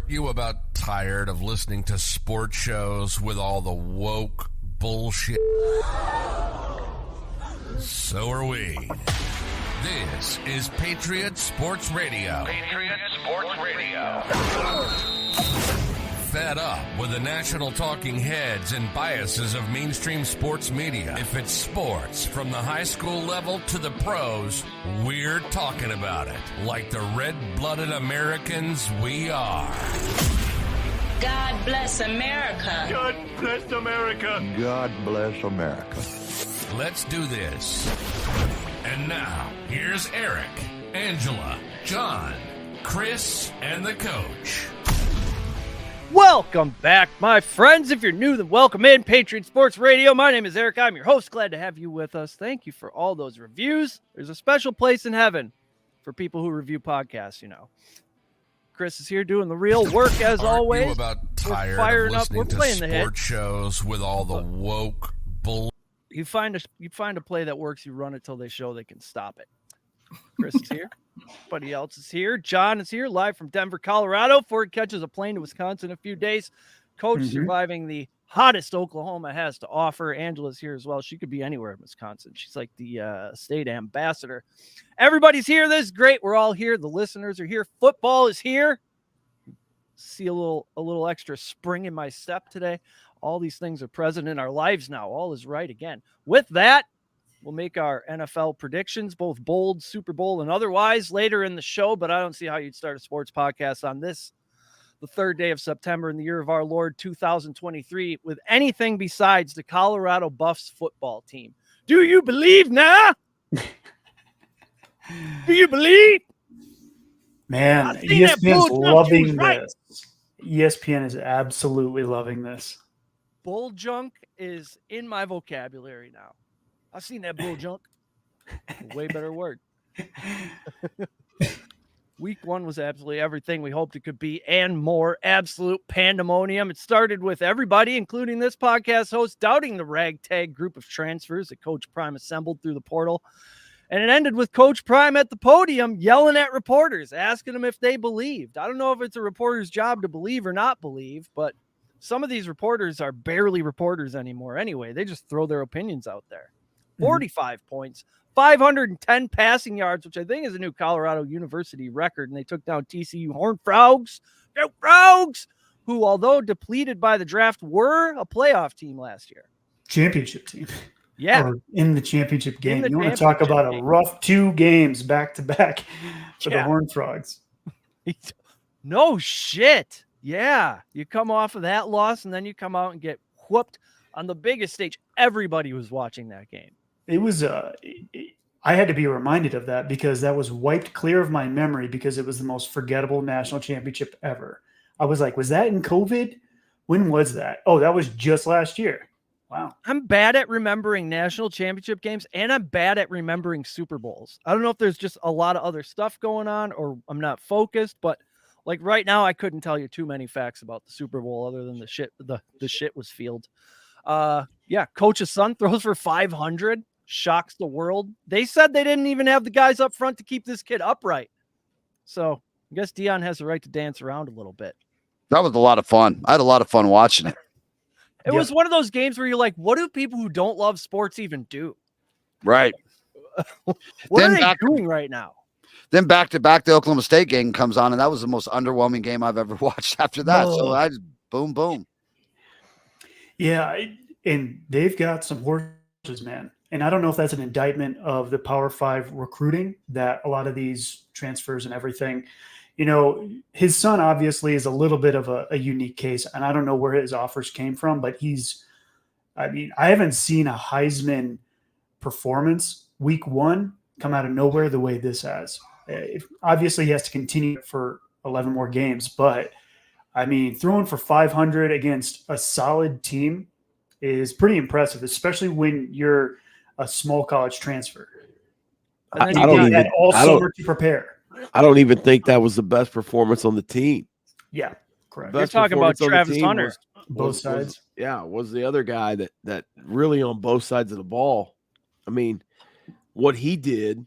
Aren't you about tired of listening to sports shows with all the woke bullshit? So are we. This is Patriot Sports Radio. Patriot Sports Radio. Fed up with the national talking heads and biases of mainstream sports media. If it's sports, from the high school level to the pros, we're talking about it. Like the red-blooded Americans we are. God bless America. God bless America. God bless America. Let's do this. And now, here's Eric, Angela, John, Chris, and the coach. Welcome back, my friends. If you're new, then welcome in Patriot Sports Radio. My name is Eric. I'm your host. Glad to have you with us. Thank you for all those reviews. There's a special place in heaven for people who review podcasts, you know. Chris is here doing the real work as always. Aren't you about tired firing of up. We're listening playing to the hit. sports shows with all the woke bull? You find a play that works, you run it till they show they can stop it. Chris is here. Buddy else is here. John is here, live from Denver, Colorado. Before he catches a plane to Wisconsin in a few days. Coach surviving the hottest Oklahoma has to offer. Angela's here as well. She could be anywhere in Wisconsin. She's like the state ambassador. Everybody's here. This is great. We're all here. The listeners are here. Football is here. See a little extra spring in my step today. All these things are present in our lives now. All is right again. With that, we'll make our NFL predictions, both bold, Super Bowl, and otherwise later in the show, but I don't see how you'd start a sports podcast on this, the third day of September in the year of our Lord 2023, with anything besides the Colorado Buffs football team. Do you believe now? Do you believe? Man, ESPN's loving this. ESPN is absolutely loving this. Bull junk is in my vocabulary now. I've seen that bull junk. Way better word. Week one was absolutely everything we hoped it could be and more. Absolute pandemonium. It started with everybody, including this podcast host, doubting the ragtag group of transfers that Coach Prime assembled through the portal. And it ended with Coach Prime at the podium yelling at reporters, asking them if they believed. I don't know if it's a reporter's job to believe or not believe, but some of these reporters are barely reporters anymore anyway. They just throw their opinions out there. 45 points, 510 passing yards, which I think is a new Colorado University record. And they took down TCU Horned Frogs, who, although depleted by the draft, were a playoff team last year. Championship team. Yeah. Or in the championship game. You want to talk about a rough 2 games back-to-back for the Horned Frogs. No shit. Yeah. You come off of that loss, and then you come out and get whooped on the biggest stage. Everybody was watching that game. It was I had to be reminded of that because that was wiped clear of my memory because it was the most forgettable national championship ever. I was like, was that in COVID? When was that? Oh, that was just last year. Wow. I'm bad at remembering national championship games, and I'm bad at remembering Super Bowls. I don't know if there's just a lot of other stuff going on or I'm not focused, but like right now I couldn't tell you too many facts about the Super Bowl other than the shit was field. Coach's son throws for 500, shocks the world. They said they didn't even have the guys up front to keep this kid upright. So I guess Dion has the right to dance around a little bit. That was a lot of fun. I had a lot of fun watching it. It was one of those games where you're like, what do people who don't love sports even do? Right. What are they doing right now? Then back-to-back, the Oklahoma State game comes on, and that was the most underwhelming game I've ever watched after that. So I just boom. Yeah, and they've got some horses, man. And I don't know if that's an indictment of the Power 5 recruiting that a lot of these transfers and everything. You know, his son obviously is a little bit of a unique case, and I don't know where his offers came from, but I haven't seen a Heisman performance week one come out of nowhere the way this has. Obviously, he has to continue for 11 more games, but I mean, throwing for 500 against a solid team is pretty impressive, especially when you're a small college transfer. And then you had all summer to prepare. I don't even think that was the best performance on the team. Yeah, correct. You're talking about Travis Hunter. Both sides. Was the other guy that really on both sides of the ball. I mean, what he did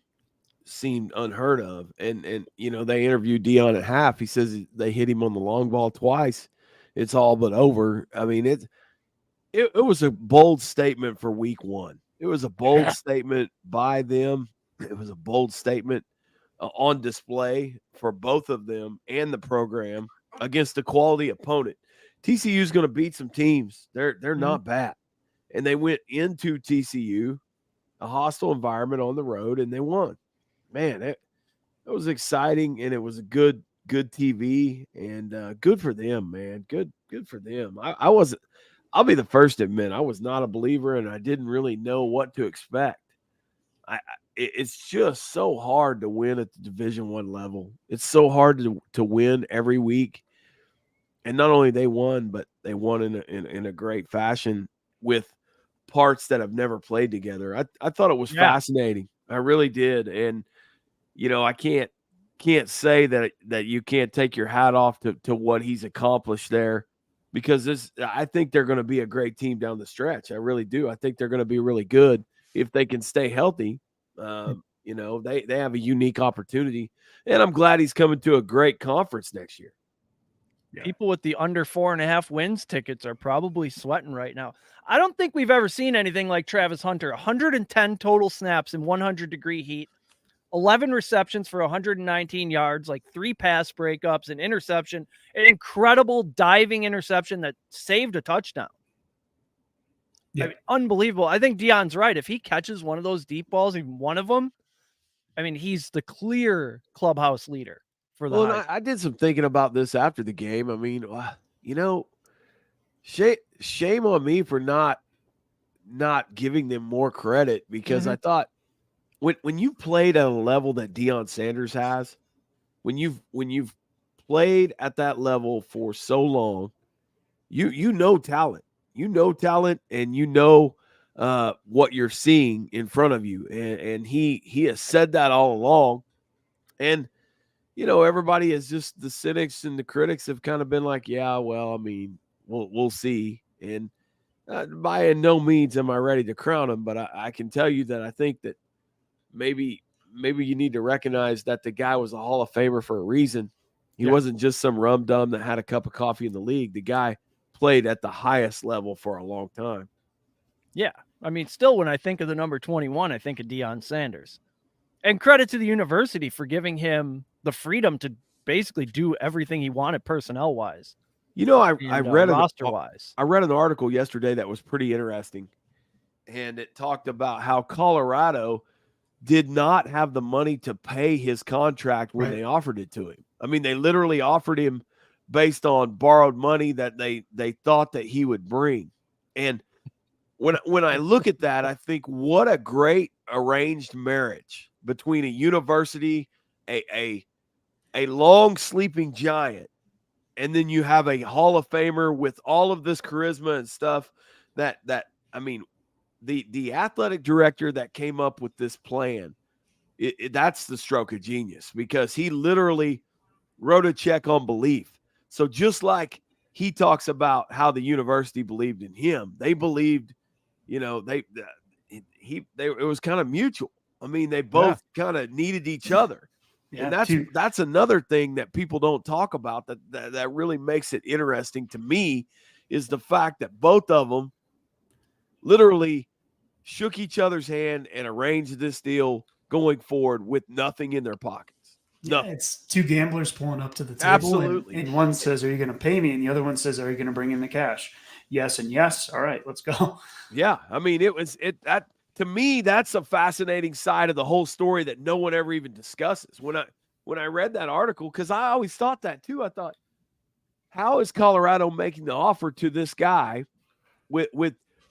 seemed unheard of. And they interviewed Dion at half. He says they hit him on the long ball twice. It's all but over. I mean, it was a bold statement for week one. It was a bold statement by them. It was a bold statement on display for both of them and the program against a quality opponent. TCU is going to beat some teams. They're not bad. And they went into TCU, a hostile environment on the road, and they won. Man, it was exciting, and it was a good TV, and good for them, man. Good for them. I'll be the first to admit I was not a believer, and I didn't really know what to expect. It's just so hard to win at the Division I level. It's so hard to win every week. And not only they won, but they won in a great fashion with parts that have never played together. I thought it was fascinating. I really did. And, I can't say that you can't take your hat off to what he's accomplished there, because I think they're going to be a great team down the stretch. I really do. I think they're going to be really good if they can stay healthy. They have a unique opportunity, and I'm glad he's coming to a great conference next year. Yeah. People with the under 4.5 wins tickets are probably sweating right now. I don't think we've ever seen anything like Travis Hunter. 110 total snaps in 100-degree heat, 11 receptions for 119 yards, like 3 pass breakups, an interception, an incredible diving interception that saved a touchdown. Yeah. I mean, unbelievable. I think Dion's right. If he catches one of those deep balls, even one of them, I mean, he's the clear clubhouse leader for the Well, I did some thinking about this after the game. I mean, shame on me for not giving them more credit, because I thought when you played at a level that Deion Sanders has, when you've played at that level for so long, you know talent. You know talent, and what you're seeing in front of you. And he has said that all along. And, everybody is just, the cynics and the critics have kind of been like, yeah, well, I mean, we'll see. And by no means am I ready to crown him, but I can tell you that I think that maybe you need to recognize that the guy was a Hall of Famer for a reason. He wasn't just some rum-dum that had a cup of coffee in the league. The guy played at the highest level for a long time. Yeah. I mean, still, when I think of the number 21, I think of Deion Sanders. And credit to the university for giving him the freedom to basically do everything he wanted personnel-wise. I read roster-wise. I read an article yesterday that was pretty interesting, and it talked about how Colorado did not have the money to pay his contract when they offered it to him. I mean, they literally offered him based on borrowed money that they thought that he would bring. And when I look at that, I think, what a great arranged marriage between a university, a long sleeping giant, and then you have a Hall of Famer with all of this charisma and stuff that I mean, the athletic director that came up with this plan, that's the stroke of genius, because he literally wrote a check on belief. So just like he talks about how the university believed in him, they believed, it was kind of mutual. I mean, they both kind of needed each other. Yeah, and that's another thing that people don't talk about that really makes it interesting to me, is the fact that both of them literally shook each other's hand and arranged this deal going forward with nothing in their pockets. Yeah, it's two gamblers pulling up to the table. Absolutely. And one says, "Are you going to pay me?" And the other one says, "Are you going to bring in the cash?" Yes and yes. All right, let's go. Yeah, I mean, that to me, that's a fascinating side of the whole story that no one ever even discusses. When I read that article, because I always thought that too. I thought, how is Colorado making the offer to this guy with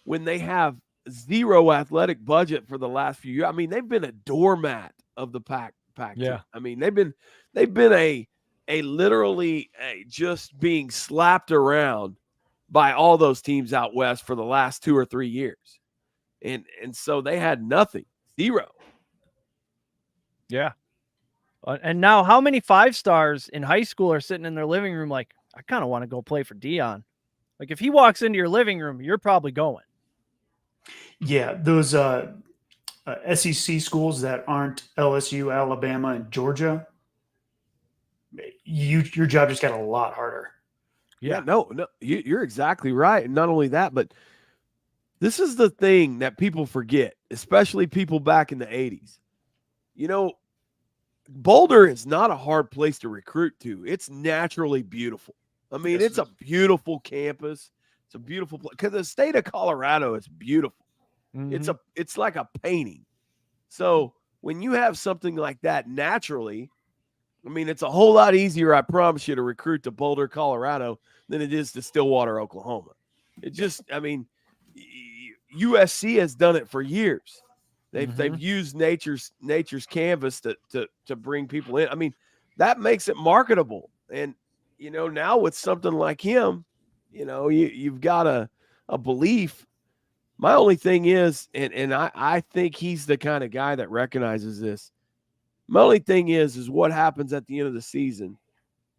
when they have zero athletic budget for the last few years? I mean, they've been a doormat of the Pac. Yeah, I mean, they've been a literally just being slapped around by all those teams out west for the last 2 or 3 years, and so they had nothing, zero. Yeah, and now how many 5-stars in high school are sitting in their living room like, I kind of want to go play for Deion? Like, if he walks into your living room, you're probably going. Yeah, those SEC schools that aren't LSU, Alabama, and Georgia, your job just got a lot harder. Yeah, no, you're exactly right. And not only that, but this is the thing that people forget, especially people back in the 80s. You know, Boulder is not a hard place to recruit to. It's naturally beautiful. I mean, it's a beautiful campus. It's a beautiful place because the state of Colorado is beautiful. Mm-hmm. It's like a painting. So when you have something like that naturally, I mean, it's a whole lot easier, I promise you, to recruit to Boulder, Colorado than it is to Stillwater, Oklahoma. It just, I mean, USC has done it for years. They've used nature's canvas to bring people in. I mean, that makes it marketable. And you know, now with something like him, you know, you've got a belief. My only thing is, and I think he's the kind of guy that recognizes this. My only thing is what happens at the end of the season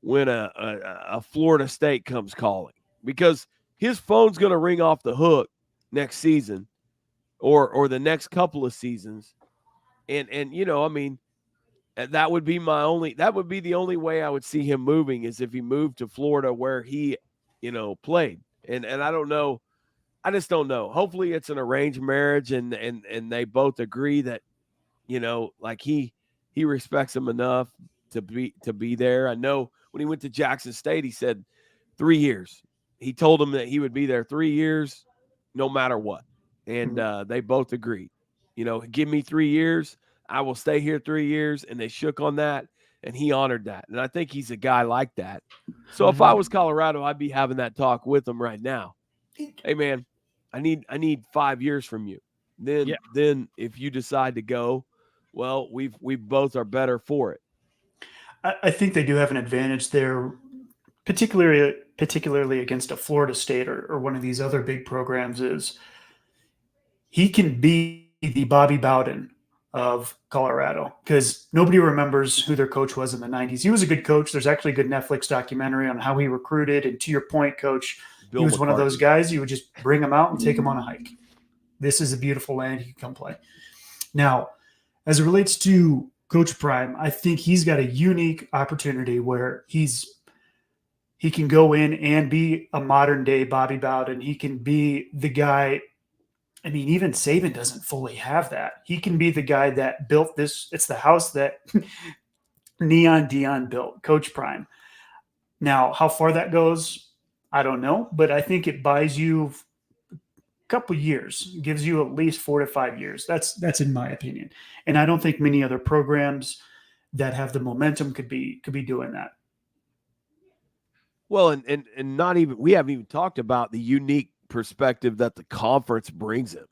when a Florida State comes calling, because his phone's going to ring off the hook next season or the next couple of seasons. And you know, I mean, that would be the only way I would see him moving is if he moved to Florida where he, you know, played. And I don't know. I just don't know. Hopefully it's an arranged marriage and they both agree that, you know, like he respects him enough to be there. I know when he went to Jackson State, he said 3 years. He told him that he would be there 3 years no matter what. And they both agreed. You know, give me 3 years. I will stay here 3 years. And they shook on that, and he honored that. And I think he's a guy like that. So if I was Colorado, I'd be having that talk with him right now. Hey, man, I need 5 years from you. Then if you decide to go, well, we both are better for it. I think they do have an advantage there, particularly against a Florida State or one of these other big programs. Is he can be the Bobby Bowden of Colorado, because nobody remembers who their coach was in the 90s. He was a good coach. There's actually a good Netflix documentary on how he recruited. And to your point, Coach, he was one of those guys you would just bring him out and take him on a hike. This is a beautiful land. He can come play. Now, as it relates to Coach Prime, I think he's got a unique opportunity where he can go in and be a modern day Bobby Bowden. He can be the guy. I mean, even Saban doesn't fully have that. He can be the guy that built this. It's the house that Neon Dion built, Coach Prime. Now, how far that goes, I don't know, but I think it buys you a couple years, gives you at least 4 to 5 years. That's in my opinion. And I don't think many other programs that have the momentum could be doing that. Well, and not even, we haven't even talked about the unique perspective that the conference brings him.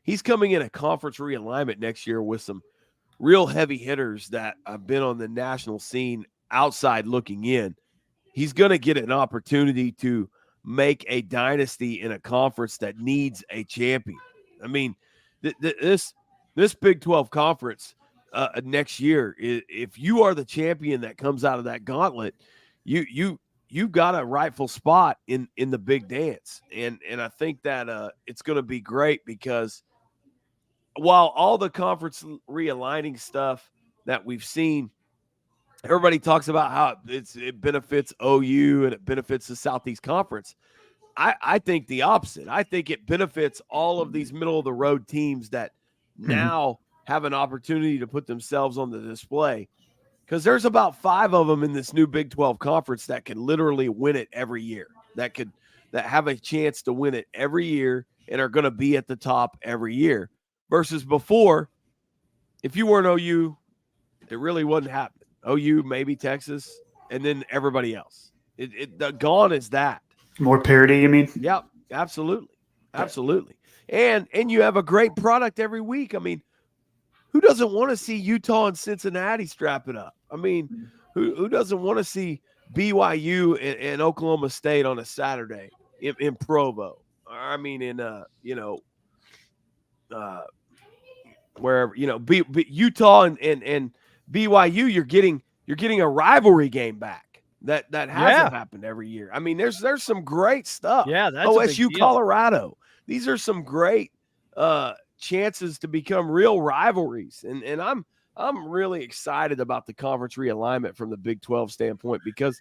He's coming in a conference realignment next year with some real heavy hitters that have been on the national scene outside looking in. He's going to get an opportunity to make a dynasty in a conference that needs a champion. I mean, this Big 12 conference next year, if you are the champion that comes out of that gauntlet, you've got a rightful spot in the big dance. And I think that it's going to be great, because while all the conference realigning stuff that we've seen, everybody talks about how it benefits OU and it benefits the Southeast Conference. I think the opposite. I think it benefits all of these middle of the road teams that now have an opportunity to put themselves on the display, because there's about 5 of them in this new Big 12 conference that can literally win it every year, that have a chance to win it every year and are going to be at the top every year. Versus before, if you weren't OU, it really wasn't happening. OU, maybe Texas, and then everybody else. Gone is that. More parity, you mean? Yep, absolutely. Absolutely. And you have a great product every week. I mean, who doesn't want to see Utah and Cincinnati strap it up? I mean, who doesn't want to see BYU and Oklahoma State on a Saturday in Provo? I mean, in wherever, Utah and BYU, you're getting a rivalry game back. That hasn't happened every year. I mean, there's some great stuff. Yeah, that's OSU, Colorado. These are some great chances to become real rivalries. And I'm really excited about the conference realignment from the Big 12 standpoint, because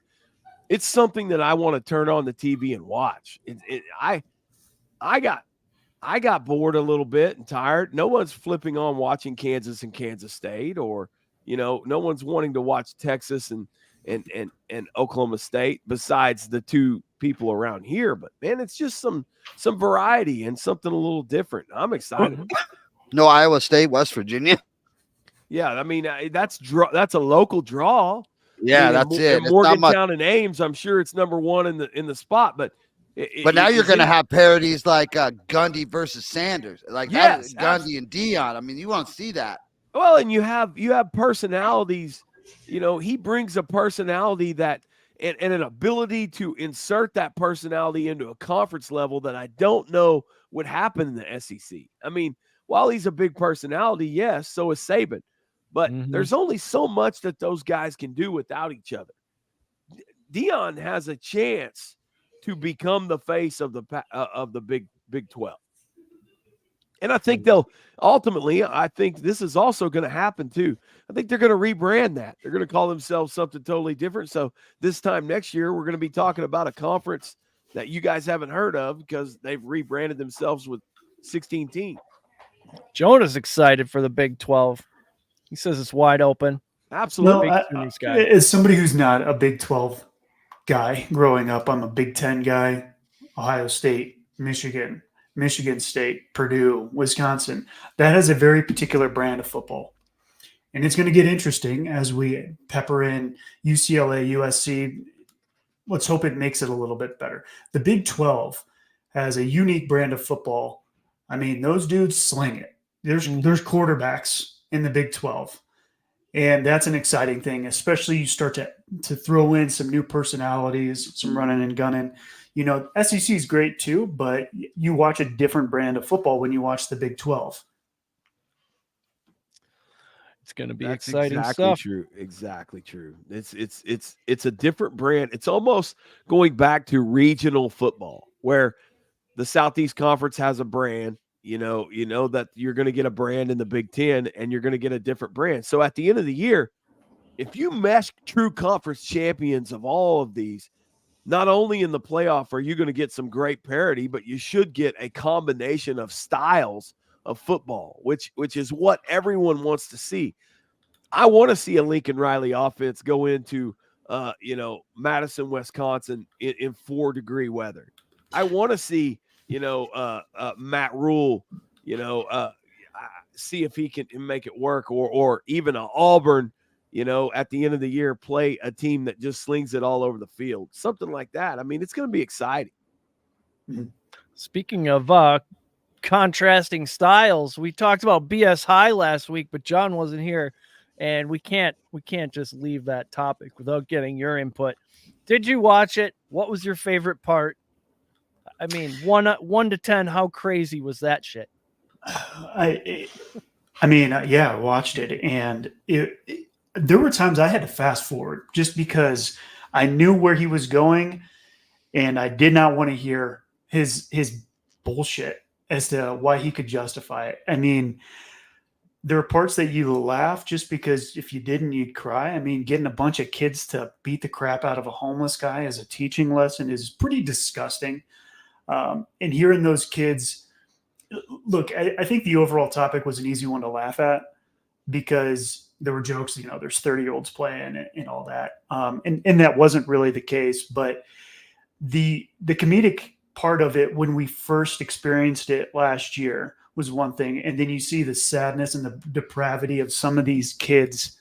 it's something that I want to turn on the TV and watch. I got bored a little bit and tired. No one's flipping on watching Kansas and Kansas State, or no one's wanting to watch Texas and Oklahoma State besides the two people around here. But man, it's just some variety and something a little different. I'm excited. No Iowa State, West Virginia. Yeah, I mean that's a local draw. Yeah, I mean, that's it. Morgantown and Ames, I'm sure it's number one in the spot, but now you're going to have parodies like Gundy versus Sanders, like yes, Gundy and Dion. I mean, you won't see that. Well, and you have personalities. He brings a personality that and an ability to insert that personality into a conference level that I don't know would happen in the SEC. I mean, while he's a big personality, yes, so is Saban. But there's only so much that those guys can do without each other. Dion has a chance to become the face of the Big 12. And I think I think this is also going to happen too. I think they're going to rebrand that. They're going to call themselves something totally different. So this time next year, we're going to be talking about a conference that you guys haven't heard of because they've rebranded themselves with 16 teams. Jonah's excited for the Big 12. He says it's wide open. Absolutely. No, as somebody who's not a Big 12 guy growing up, I'm a Big 10 guy. Ohio State, Michigan State, Purdue, Wisconsin. That has a very particular brand of football. And it's going to get interesting as we pepper in UCLA, USC. Let's hope it makes it a little bit better. The Big 12 has a unique brand of football. I mean, those dudes sling it. There's quarterbacks in the Big 12. And that's an exciting thing, especially you start to throw in some new personalities, some running and gunning. SEC is great too, but you watch a different brand of football when you watch the Big 12. It's going to be exciting stuff. Exactly true. It's a different brand. It's almost going back to regional football where the Southeast Conference has a brand. You know that you're going to get a brand in the Big 10 and you're going to get a different brand. So at the end of the year, if you mesh true conference champions of all of these, not only in the playoff are you going to get some great parity, but you should get a combination of styles of football, which is what everyone wants to see. I want to see a Lincoln Riley offense go into, Madison, Wisconsin in 4-degree weather. I want to see, Matt Rule, see if he can make it work, or even an Auburn, at the end of the year, play a team that just slings it all over the field, something like that. I mean, it's going to be exciting. Speaking of contrasting styles, we talked about BS High last week, but John wasn't here, and we can't just leave that topic without getting your input. Did you watch it? What was your favorite part? I mean, 1 to 10, how crazy was that shit? I watched it, and there were times I had to fast forward just because I knew where he was going, and I did not want to hear his bullshit as to why he could justify it. I mean, there are parts that you laugh just because if you didn't, you'd cry. I mean, getting a bunch of kids to beat the crap out of a homeless guy as a teaching lesson is pretty disgusting. And hearing those kids, look, I think the overall topic was an easy one to laugh at because there were jokes, there's 30-year-olds playing and all that. And that wasn't really the case, but the comedic part of it when we first experienced it last year was one thing. And then you see the sadness and the depravity of some of these kids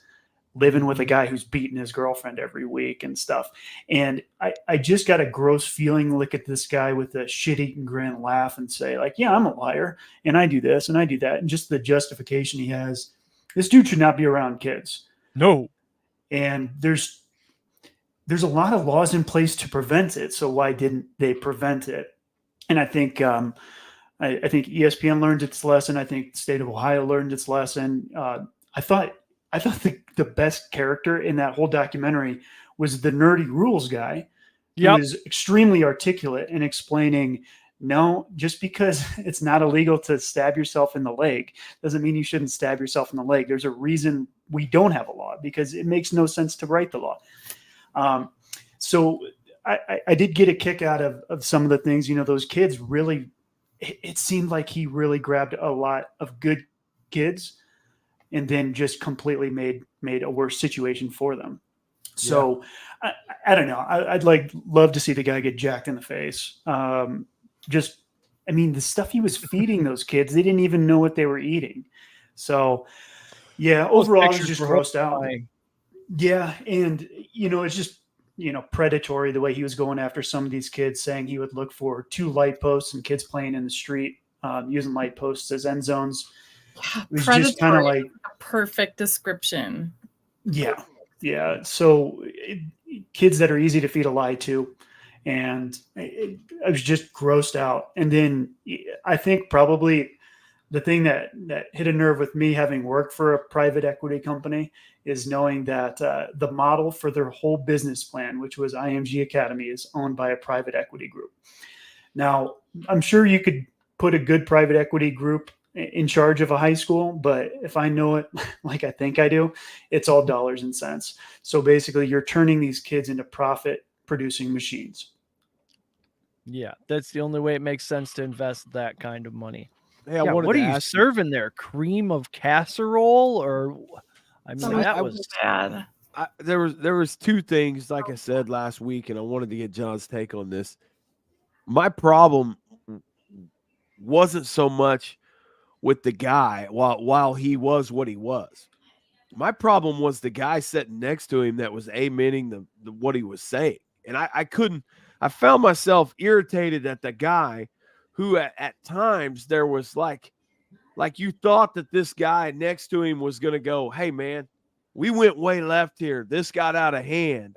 living with a guy who's beating his girlfriend every week and stuff. And I just got a gross feeling, look at this guy with a shit-eating grin, laugh and say like, yeah, I'm a liar and I do this and I do that. And just the justification he has, this dude should not be around kids. No. And there's a lot of laws in place to prevent it. So why didn't they prevent it? And I think, I think ESPN learned its lesson. I think the state of Ohio learned its lesson. I thought the best character in that whole documentary was the nerdy rules guy. He was extremely articulate in explaining No, just because it's not illegal to stab yourself in the leg doesn't mean you shouldn't stab yourself in the leg. There's a reason we don't have a law, because it makes no sense to write the law. So I did get a kick out of some of the things, those kids really, it seemed like he really grabbed a lot of good kids and then just completely made a worse situation for them. So I don't know. I'd love to see the guy get jacked in the face. The stuff he was feeding those kids, they didn't even know what they were eating. So yeah, overall I was just grossed out. Yeah. And it's just, predatory the way he was going after some of these kids, saying he would look for 2 light posts and kids playing in the street, using light posts as end zones. Yeah, it was just kind of like a perfect description. Yeah. Yeah. So kids that are easy to feed a lie to. And I was just grossed out. And then I think probably the thing that hit a nerve with me, having worked for a private equity company, is knowing that the model for their whole business plan, which was IMG Academy, is owned by a private equity group. Now, I'm sure you could put a good private equity group in charge of a high school, but if I know it like I think I do, it's all dollars and cents. So basically, you're turning these kids into profit-producing machines. Yeah, that's the only way it makes sense to invest that kind of money. Hey, what are you serving there? Cream of casserole, or that was bad. There was 2 things, like I said last week, and I wanted to get John's take on this. My problem wasn't so much with the guy while he was what he was. My problem was the guy sitting next to him that was amening the what he was saying, and I found myself irritated at the guy who at times there was like you thought that this guy next to him was going to go, hey man, we went way left here. This got out of hand.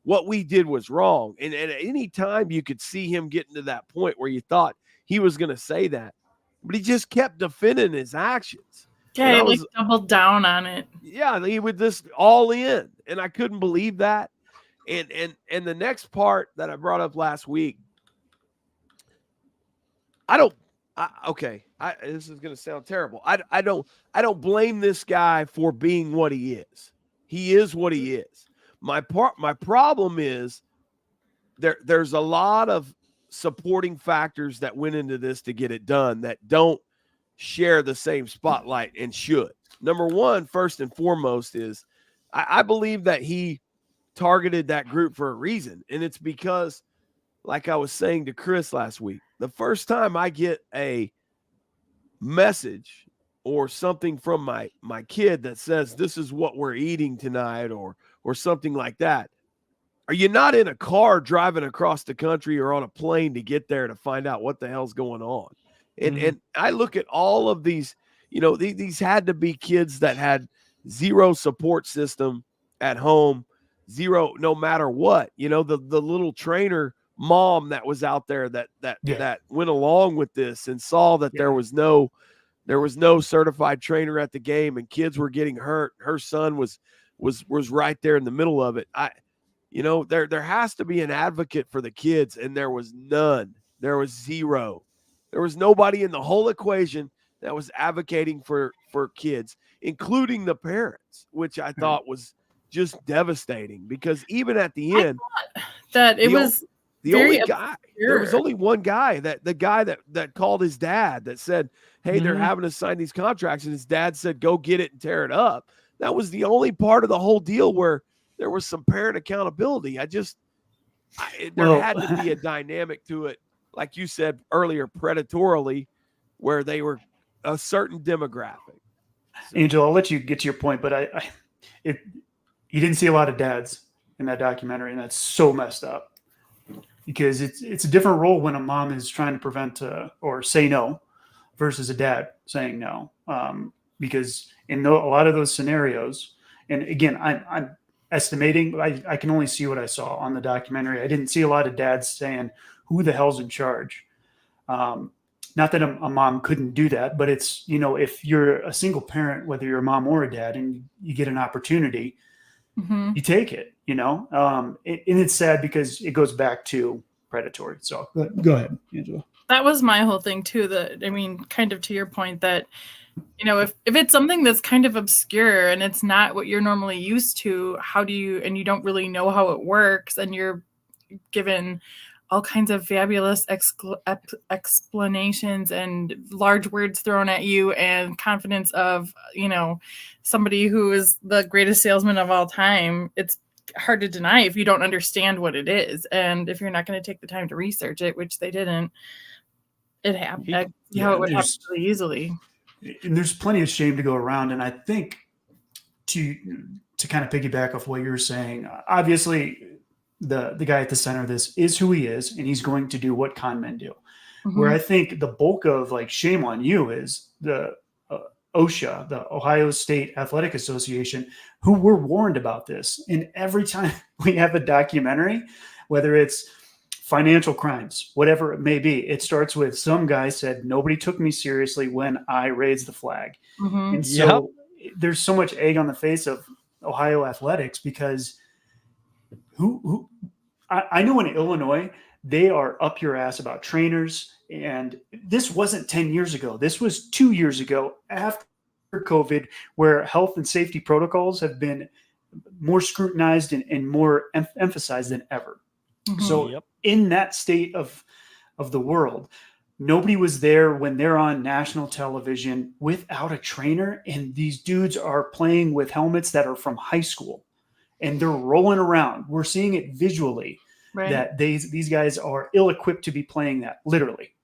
What we did was wrong. And at any time you could see him getting to that point where you thought he was going to say that, but he just kept defending his actions. Yeah, he doubled down on it. Yeah, he would just all in. And I couldn't believe that. And the next part that I brought up last week, this is going to sound terrible. I don't blame this guy for being what he is. He is what he is. My problem is there's a lot of supporting factors that went into this to get it done that don't share the same spotlight and should. Number one, first and foremost, is I believe that he targeted that group for a reason. And it's because, like I was saying to Chris last week, the first time I get a message or something from my kid that says this is what we're eating tonight or something like that, are you not in a car driving across the country or on a plane to get there to find out what the hell's going on? And I look at all of these, these had to be kids that had zero support system at home, zero, no matter what, the little trainer mom that was out there that went along with this and saw that there was no certified trainer at the game and kids were getting hurt. Her son was right there in the middle of it. There has to be an advocate for the kids, and there was none. There was zero. There was nobody in the whole equation that was advocating for kids, including the parents, which I thought was just devastating, because even at the end, that it was the only guy, there was only one guy, the guy that called his dad that said, hey, they're having to sign these contracts. And his dad said, go get it and tear it up. That was the only part of the whole deal where there was some parent accountability. There had to be a dynamic to it. Like you said earlier, predatorily, where they were a certain demographic. So. Angel, I'll let you get to your point, but you didn't see a lot of dads in that documentary, and that's so messed up, because it's a different role when a mom is trying to prevent or say no versus a dad saying no. Because in a lot of those scenarios, and again, I'm estimating, I can only see what I saw on the documentary. I didn't see a lot of dads saying, who the hell's in charge? Not that a mom couldn't do that, but it's, if you're a single parent, whether you're a mom or a dad, and you get an opportunity, you take it, and it's sad because it goes back to predatory. So go ahead, Angela. That was my whole thing too. That, I mean, kind of to your point that, you know, if it's something that's kind of obscure and it's not what you're normally used to, how do you, and you don't really know how it works, and you're given all kinds of fabulous explanations and large words thrown at you and confidence of, you know, somebody who is the greatest salesman of all time, it's hard to deny if you don't understand what it is. And if you're not going to take the time to research it, which they didn't, it happened. How it would happen really easily. And there's plenty of shame to go around. And I think to kind of piggyback off what you're saying, obviously the guy at the center of this is who he is, and he's going to do what con men do. Mm-hmm. Where I think the bulk of like shame on you is the OSHA, the Ohio State Athletic Association, who were warned about this. And every time we have a documentary, whether it's financial crimes, whatever it may be, it starts with some guy said, nobody took me seriously when I raised the flag. Mm-hmm. And so there's so much egg on the face of Ohio athletics because I know in Illinois, they are up your ass about trainers. And this wasn't 10 years ago. This was 2 years ago after COVID, where health and safety protocols have been more scrutinized and more emphasized than ever. Mm-hmm. So in that state of the world, nobody was there when they're on national television without a trainer. And these dudes are playing with helmets that are from high school and they're rolling around. We're seeing it visually that these guys are ill-equipped to be playing that, literally.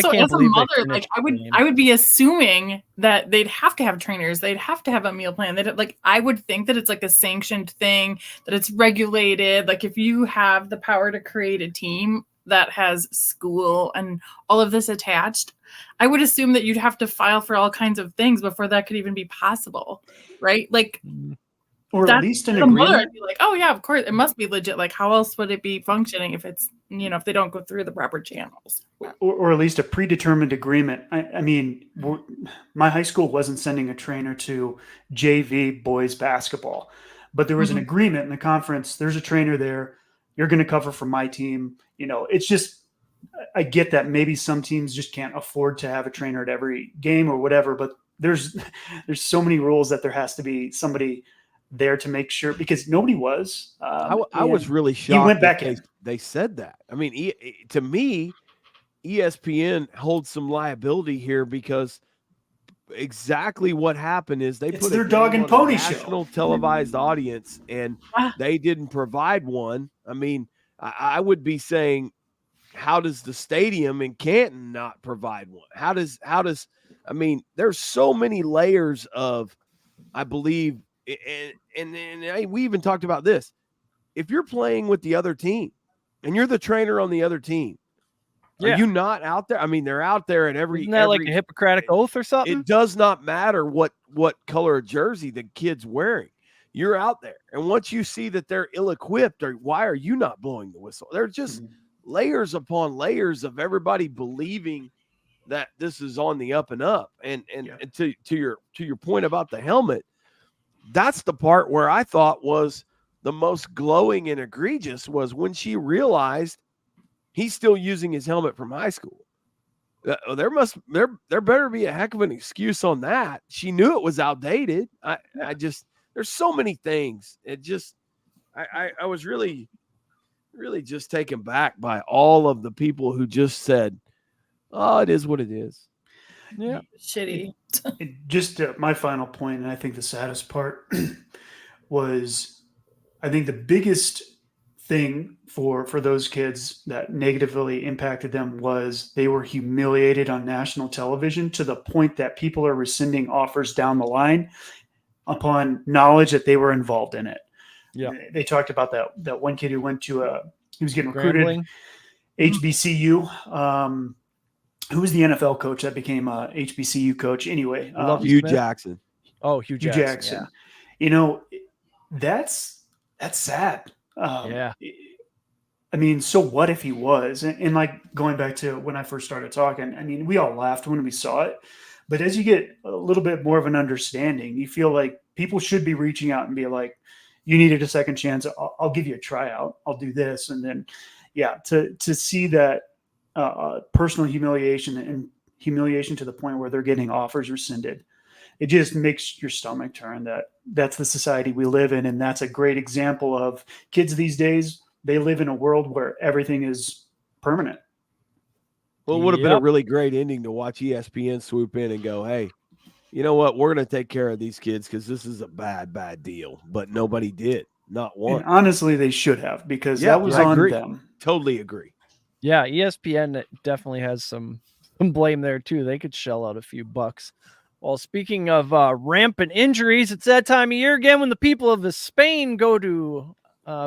So as a mother, like I would be assuming that they'd have to have trainers, they'd have to have a meal plan. I would think that it's like a sanctioned thing, that it's regulated. Like if you have the power to create a team that has school and all of this attached, I would assume that you'd have to file for all kinds of things before that could even be possible, right? Like, or at least an agreement. I'd be like, oh yeah, of course, it must be legit. Like, how else would it be functioning if it's, you know, if they don't go through the proper channels? Or at least a predetermined agreement. I mean, my high school wasn't sending a trainer to JV boys basketball, but there was an agreement in the conference. There's a trainer there. You're going to cover for my team. You know, it's just, I get that maybe some teams just can't afford to have a trainer at every game or whatever, but there's so many rules that there has to be somebody there to make sure, because nobody was. I was really shocked. He went back in. They said that. I mean, to me, ESPN holds some liability here because exactly what happened is they put their dog and pony national televised audience, and they didn't provide one. I mean, I would be saying, how does the stadium in Canton not provide one? How does I mean, there's so many layers of, I believe. And we even talked about this. If you're playing with the other team and you're the trainer on the other team, are you not out there? I mean, they're out there at every. Isn't that like a Hippocratic oath or something? It does not matter what color of jersey the kid's wearing. You're out there. And once you see that they're ill-equipped, or why are you not blowing the whistle? There's just layers upon layers of everybody believing that this is on the up and up. And to your point about the helmet, that's the part where I thought was the most glowing and egregious, was when she realized he's still using his helmet from high school. There better be a heck of an excuse on that. She knew it was outdated. I just, there's so many things. It just, I was really, really just taken back by all of the people who just said, oh, it is what it is. Yeah. Shitty. Just my final point, and I think the saddest part was, I think the biggest thing for those kids that negatively impacted them was they were humiliated on national television to the point that people are rescinding offers down the line upon knowledge that they were involved in it. Yeah. They talked about that one kid who went to he was getting recruited, HBCU. Who was the NFL coach that became a HBCU coach? Anyway, Hugh Jackson. Oh, Hugh Jackson. Yeah. You know, that's sad. I mean, so what if he was? And like going back to when I first started talking, I mean, we all laughed when we saw it, but as you get a little bit more of an understanding, you feel like people should be reaching out and be like, you needed a second chance. I'll give you a tryout. I'll do this. And then, to see that personal humiliation and humiliation to the point where they're getting offers rescinded. It just makes your stomach turn. That's the society we live in, and that's a great example of kids these days. They live in a world where everything is permanent. Well, it would have been a really great ending to watch ESPN swoop in and go, hey, you know what? We're going to take care of these kids because this is a bad deal. But nobody did. Not one. And honestly, they should have, because that was on them. Totally agree. Yeah, ESPN definitely has some blame there too. They could shell out a few bucks. Well, speaking of rampant injuries, it's that time of year again when the people of Spain go to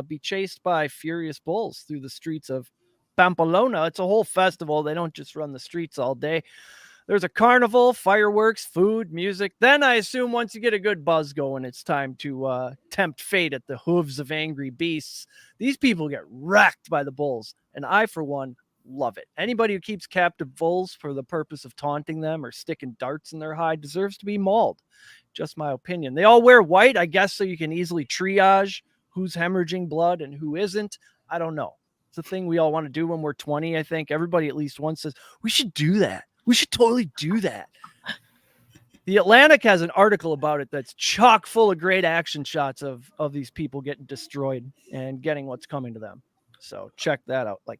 be chased by furious bulls through the streets of Pamplona. It's a whole festival. They don't just run the streets all day. There's a carnival, fireworks, food, music. Then I assume once you get a good buzz going, it's time to tempt fate at the hooves of angry beasts. These people get wrecked by the bulls, and I, for one, love it. Anybody who keeps captive bulls for the purpose of taunting them or sticking darts in their hide deserves to be mauled. Just my opinion. They all wear white, I guess, so you can easily triage who's hemorrhaging blood and who isn't. I don't know. It's a thing we all want to do when we're 20, I think. Everybody at least once says, we should do that. We should totally do that. The Atlantic has an article about it that's chock full of great action shots of these people getting destroyed and getting what's coming to them. So check that out. Like,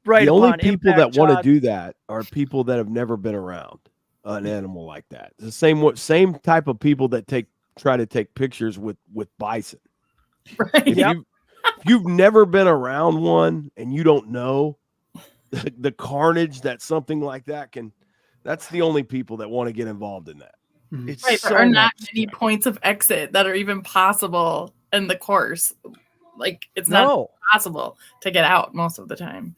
right. The only people that want to do do that are people that have never been around an animal like that. The same type of people that try to take pictures with bison. Right. If you've never been around one and you don't know the carnage that something like that can, that's the only people that want to get involved in that. It's right. So There are not many points of exit that are even possible in the course. Like, it's not possible to get out most of the time.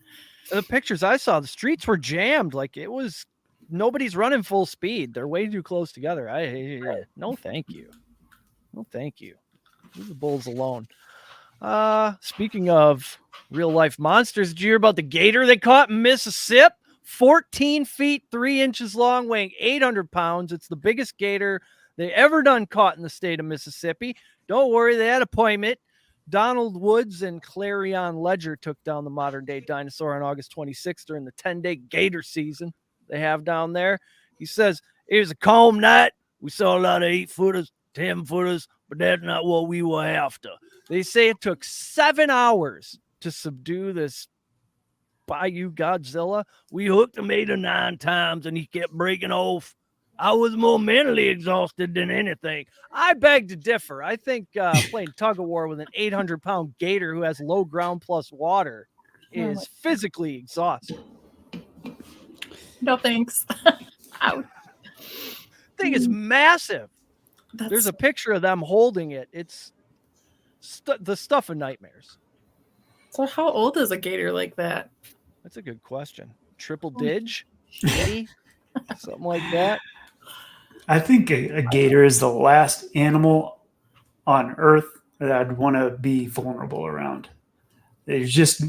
The pictures I saw, the streets were jammed. Like, it was, nobody's running full speed. They're way too close together. No, thank you. No, thank you. Leave the bulls alone. Speaking of real life monsters, did you hear about the gator they caught in Mississippi? 14 feet, 3 inches long, weighing 800 pounds. It's the biggest gator they ever done caught in the state of Mississippi. Don't worry, they had an appointment. Donald Woods and Clarion Ledger took down the modern day dinosaur on August 26th during the 10-day gator season they have down there. He says, it was a calm night. We saw a lot of 8-footers, 10-footers, but that's not what we were after. They say it took 7 hours to subdue this Bayou Godzilla. We hooked him 8 or 9 times and he kept breaking off. I was more mentally exhausted than anything. I beg to differ. I think playing tug of war with an 800-pound gator who has low ground plus water is physically exhausting. No thanks. Ouch. Thing is massive. There's a picture of them holding it. It's the stuff of nightmares. So how old is a gator like that? That's a good question. Triple dig? Maybe? Something like that. I think a gator is the last animal on Earth that I'd want to be vulnerable around. There's just,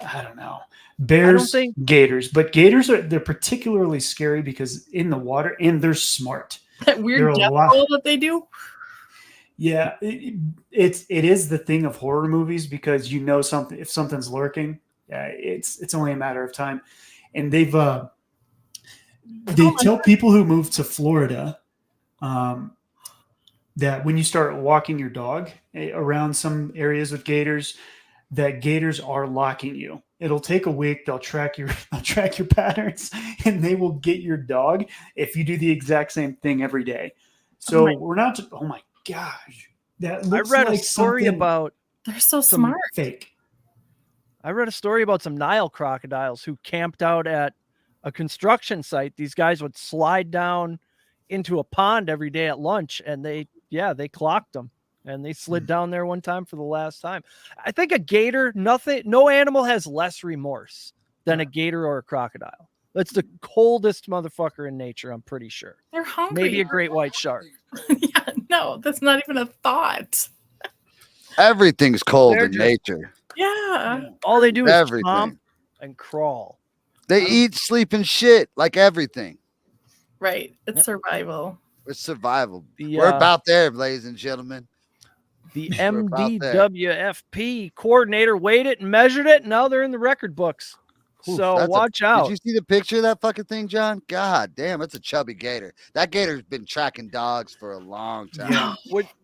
I don't know. Bears, gators. But gators, they're particularly scary because in the water, and they're smart. That weird death roll that they do? Yeah, it is the thing of horror movies because you know something, if something's lurking, it's only a matter of time. And they tell people who move to Florida that when you start walking your dog around some areas with gators, that gators are locking you. It'll take a week. They'll track your patterns, and they will get your dog if you do the exact same thing every day. So we're not. Oh my gosh, that looks I read like a story about. They're so smart. Fake. I read a story about some Nile crocodiles who camped out at a construction site. These guys would slide down into a pond every day at lunch, and they clocked them, and they slid down there one time for the last time. I think a gator, no animal has less remorse than a gator or a crocodile. That's the coldest motherfucker in nature, I'm pretty sure. They're hungry. Maybe a great white shark. Yeah, no, that's not even a thought. Everything's cold in nature. Yeah. All they do is chomp and crawl. They eat, sleep, and shit like everything. Right. It's survival. It's survival. We're about there, ladies and gentlemen. The MDWFP coordinator weighed it and measured it, and now they're in the record books. So watch out. Did you see the picture of that fucking thing, John? God damn, it's a chubby gator. That gator's been tracking dogs for a long time. Yeah.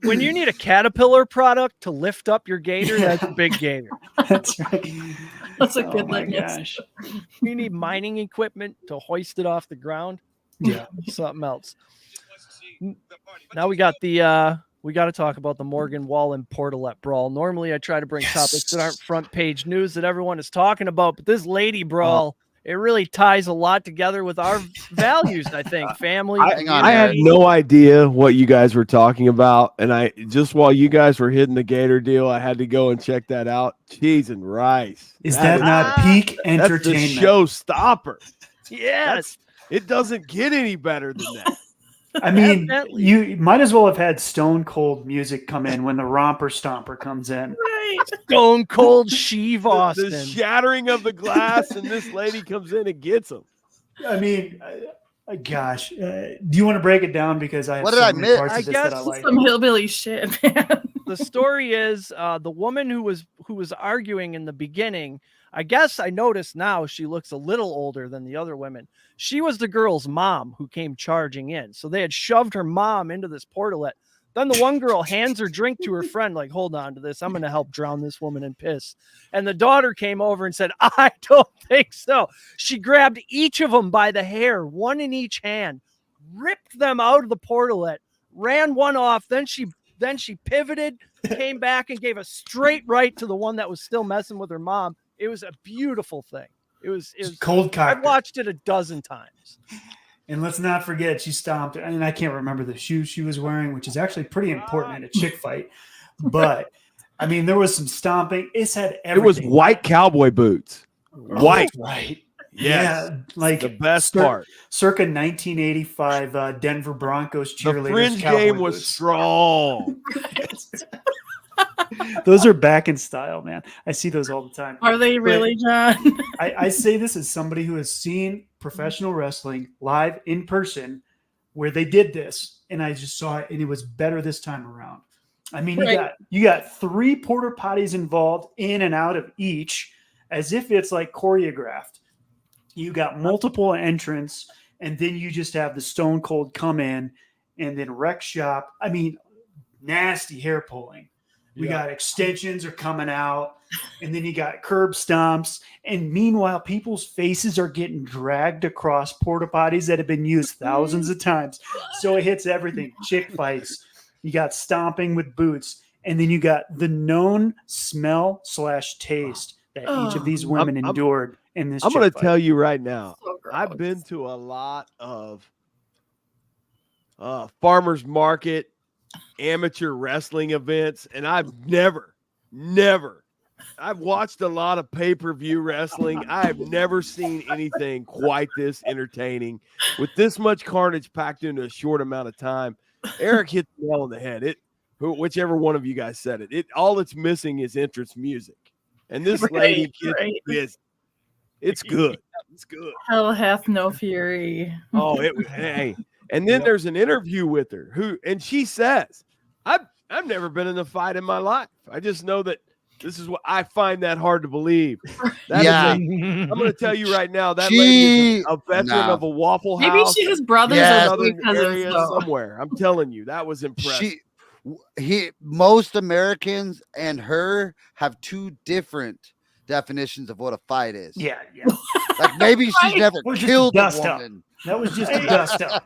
When you need a Caterpillar product to lift up your gator, that's a big gator. That's right. That's a good my likeness. gosh. You need mining equipment to hoist it off the ground. Yeah. Something else. Now we got we got to talk about the Morgan Wallen Portalette brawl. Normally, I try to bring topics that aren't front page news that everyone is talking about, but this lady brawl, it really ties a lot together with our values, I think. Family. I had no idea what you guys were talking about, and I just while you guys were hitting the Gator deal, I had to go and check that out. Cheese and rice. Is that not peak entertainment? That's the showstopper. Yes. It doesn't get any better than that. I mean, you might as well have had Stone Cold music come in when the Romper Stomper comes in. Right. Stone Cold Steve Austin. The shattering of the glass, and this lady comes in and gets him. I mean, gosh, do you want to break it down? Because I have What did so I many miss? parts I of this that I guess like. Some hillbilly shit, man. The story is the woman who was arguing in the beginning. I guess I noticed now she looks a little older than the other women. She was the girl's mom who came charging in. So they had shoved her mom into this portalette. Then the one girl hands her drink to her friend, like, hold on to this. I'm going to help drown this woman in piss. And the daughter came over and said, I don't think so. She grabbed each of them by the hair, one in each hand, ripped them out of the portalette, ran one off. Then she pivoted, came back and gave a straight right to the one that was still messing with her mom. It was a beautiful thing. It was cold cocktail. I've watched it a dozen times. And let's not forget, she stomped, and I can't remember the shoe she was wearing, which is actually pretty important in a chick fight. But I mean, there was some stomping. It said everything. It was white cowboy boots. White. Right. Yes. Yeah, like the best part. Circa 1985 Denver Broncos cheerleaders. The fringe game was strong. Those are back in style, man. I see those all the time. Are they really, John? I say this as somebody who has seen professional wrestling live in person where they did this, and I just saw it, and it was better this time around. I mean, you got 3 porta potties involved in and out of each, as if it's like choreographed. You got multiple entrants, and then you just have the Stone Cold come in and then wreck shop. I mean, nasty hair pulling. We got extensions are coming out, and then you got curb stomps. And meanwhile, people's faces are getting dragged across porta potties that have been used thousands of times. So it hits everything. Chick fights. You got stomping with boots. And then you got the known smell/taste that each of these women endured in this. I'm going to tell you right now, So gross. I've been to a lot of farmers market, amateur wrestling events, and I've never I've watched a lot of pay-per-view wrestling. I've never seen anything quite this entertaining with this much carnage packed into a short amount of time. Eric hit the nail on the head. Whichever one of you guys said it. All it's missing is entrance music. And this lady gets it's good. It's good. Hell hath no fury. Oh, hey. And then there's an interview with her and she says, I've never been in a fight in my life. I just know that this is what I find that hard to believe. I'm going to tell you right now, that lady is a veteran of a Waffle House. Maybe she has brothers or other cousins somewhere. I'm telling you, that was impressive. Most Americans and her have 2 different definitions of what a fight is. Yeah. Like maybe she's never killed a woman. That was just a dust up.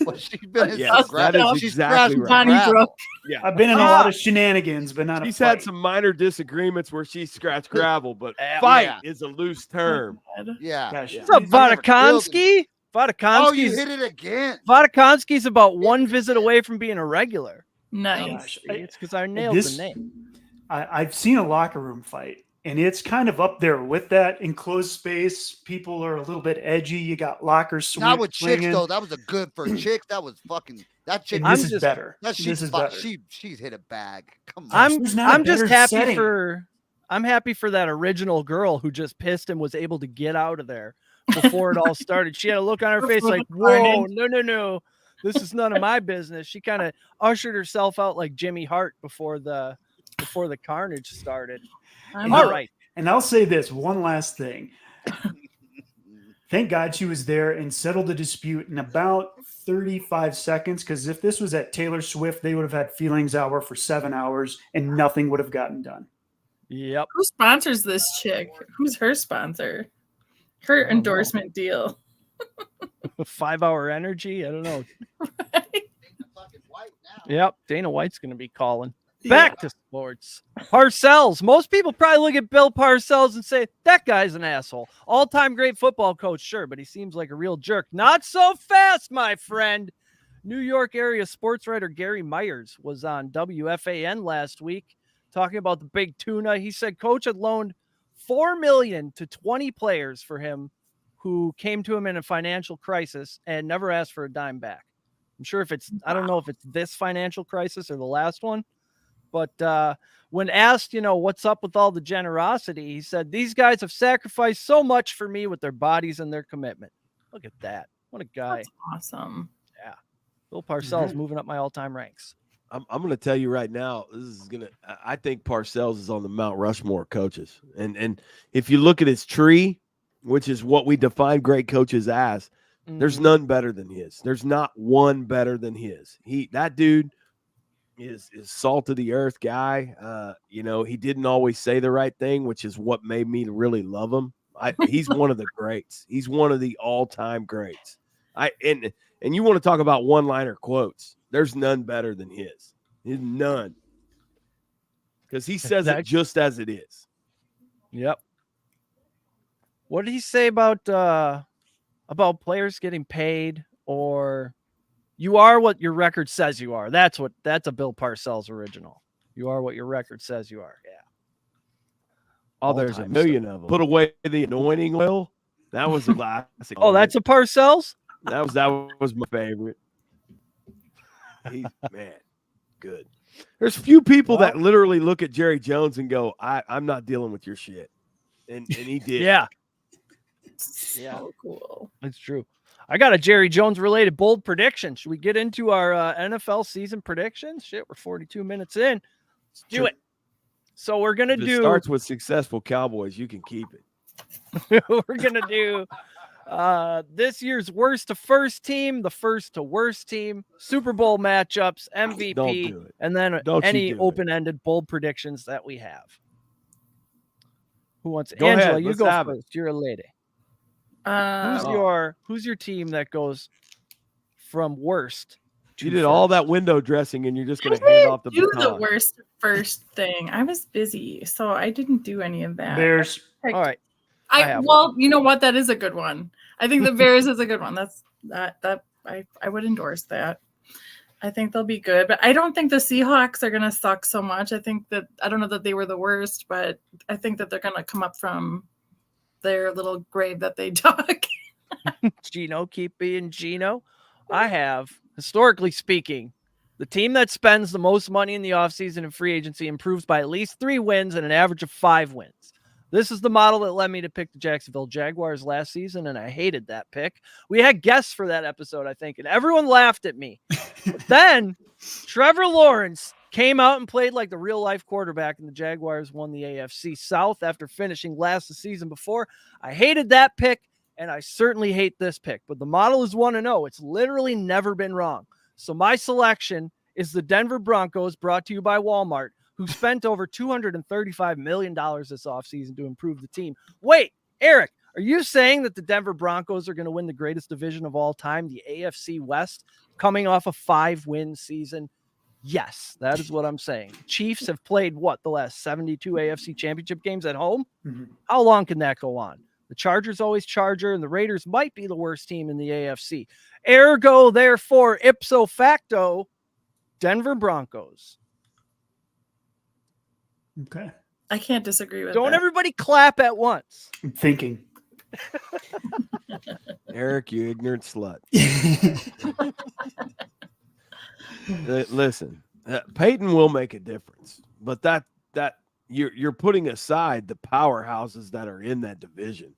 Well, she's been in that is exactly right. Yeah. I've been in a lot of shenanigans, but not She's a fight. had some minor disagreements where she scratched gravel, but fight is a loose term. Yeah. What's up, Vodakonsky? Oh, you hit it again. Vodakonsky's about 1 visit away from being a regular. Nice. It's because I nailed the name. I've seen a locker room fight, and it's kind of up there with that enclosed space. People are a little bit edgy. You got lockers swinging. Not with chicks, though. That was a good for chicks. That was fucking that chick. This is better. She's hit a bag. Come on. I'm just happy I'm happy for that original girl who just pissed and was able to get out of there before it all started. She had a look on her face like, whoa, no. This is none of my business. She kind of ushered herself out like Jimmy Hart before the carnage started. All right. And I'll say this one last thing. Thank God she was there and settled the dispute in about 35 seconds. Because if this was at Taylor Swift, they would have had feelings hour for 7 hours and nothing would have gotten done. Yep. Who sponsors this chick? Who's her sponsor? Her endorsement deal. 5 Hour Energy. I don't know. Right? Yep. Dana White's going to be calling. Back to sports. Parcells. Most people probably look at Bill Parcells and say, that guy's an asshole. All-time great football coach, sure, but he seems like a real jerk. Not so fast, my friend. New York area sports writer Gary Myers was on WFAN last week talking about the big tuna. He said Coach had loaned $4 million to 20 players for him who came to him in a financial crisis and never asked for a dime back. I'm sure I don't know if it's this financial crisis or the last one. But when asked, what's up with all the generosity, he said, these guys have sacrificed so much for me with their bodies and their commitment. Look at that. What a guy. That's awesome. Yeah. Bill Parcells moving up my all-time ranks. I'm going to tell you right now, I think Parcells is on the Mount Rushmore coaches. And if you look at his tree, which is what we define great coaches as, there's none better than his. There's not one better than his. That dude is salt of the earth guy. He didn't always say the right thing, which is what made me really love him. He's one of the greats. He's one of the all-time greats. And you want to talk about one-liner quotes. There's none better than his. There's none. Because he says it just as it is. Yep. What did he say about players getting paid, or you are what your record says you are? That's a Bill Parcells original. You are what your record says you are. Yeah. Oh, there's a million of them. Put away the anointing oil. That was a classic. Oh, that's a Parcells? That was my favorite. Man, good. There's few people that literally look at Jerry Jones and go, I'm not dealing with your shit. And he did. Yeah. So cool. That's true. I got a Jerry Jones related bold prediction. Should we get into our NFL season predictions? Shit, we're 42 minutes in. Let's do it. So we're going to do. It starts with successful Cowboys. You can keep it. We're going to do this year's worst to first team, the first to worst team, Super Bowl matchups, MVP, and then any open-ended bold predictions that we have. Who wants? Angela, you go first. You're a lady. Who's your team that goes from worst? You did all that window dressing, and you're just going to hand off the baton. Do the worst first thing. I was busy, so I didn't do any of that. Bears. All right. You know what? That is a good one. I think the Bears is a good one. I would endorse that. I think they'll be good, but I don't think the Seahawks are going to suck so much. I don't know that they were the worst, but I think that they're going to come up from their little grave that they dug. Gino, keep being Gino. I have, historically speaking, the team that spends the most money in the offseason and free agency improves by at least 3 wins and an average of 5 wins. This is the model that led me to pick the Jacksonville Jaguars last season, and I hated that pick. We had guests for that episode, I think, and everyone laughed at me. But then Trevor Lawrence came out and played like the real-life quarterback, and the Jaguars won the AFC South after finishing last the season before. I hated that pick, and I certainly hate this pick. But the model is 1-0. It's literally never been wrong. So my selection is the Denver Broncos, brought to you by Walmart, who spent over $235 million this offseason to improve the team. Wait, Eric, are you saying that the Denver Broncos are going to win the greatest division of all time, the AFC West, coming off a 5-win season? Yes, that is what I'm saying. The Chiefs have played, the last 72 AFC championship games at home? Mm-hmm. How long can that go on? The Chargers always Charger, and the Raiders might be the worst team in the AFC. Ergo, therefore, ipso facto, Denver Broncos. Okay. I can't disagree with Don't that. everybody clap at once. I'm thinking. Eric, you ignorant slut. Listen, Peyton will make a difference, but that you're putting aside the powerhouses that are in that division,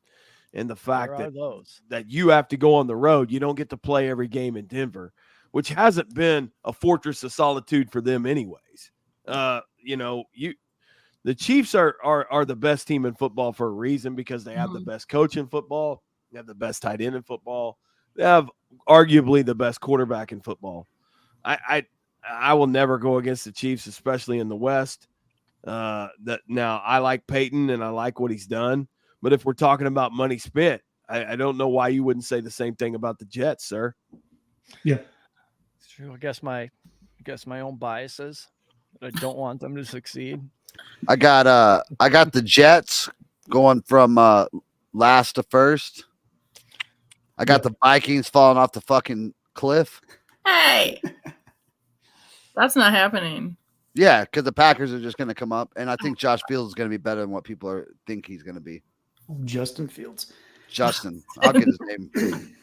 and the fact that you have to go on the road. You don't get to play every game in Denver, which hasn't been a fortress of solitude for them, anyways. The Chiefs are the best team in football for a reason, because they have the best coach in football. They have the best tight end in football. They have arguably the best quarterback in football. I will never go against the Chiefs, especially in the West. That now I like Peyton and I like what he's done, but if we're talking about money spent, I don't know why you wouldn't say the same thing about the Jets, sir. Yeah, It's true. I guess my own biases. I don't want them to succeed. I got the Jets going from last to first. I got the Vikings falling off the fucking cliff. Hey, that's not happening. Yeah, because the Packers are just going to come up, and I think Josh Fields is going to be better than what people think he's going to be. Justin Fields. Justin, I'll get his name.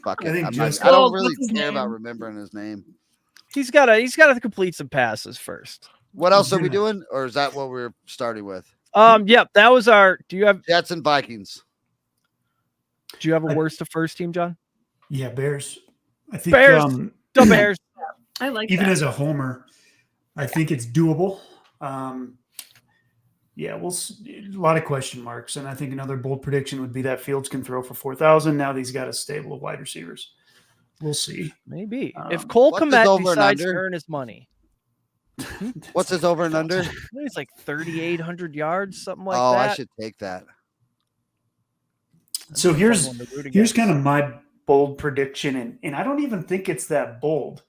Fuck it. I don't really care about remembering his name. He's got to complete some passes first. What else are we doing, or is that what we're starting with? Yep, that was our. Do you have Jets and Vikings? Do you have a worst to first team, John? Yeah, Bears. I think Bears. The Bears. I like even that. as a homer, I think it's doable. Yeah, a lot of question marks, and I think another bold prediction would be that Fields can throw for 4,000. Now that he's got a stable of wide receivers. We'll see. Maybe if Cole Kmet decides to earn his money. What's his over and under? It's like 3,800 yards, something like that. Oh, I should take that. So here's kind of my bold prediction, and I don't even think it's that bold.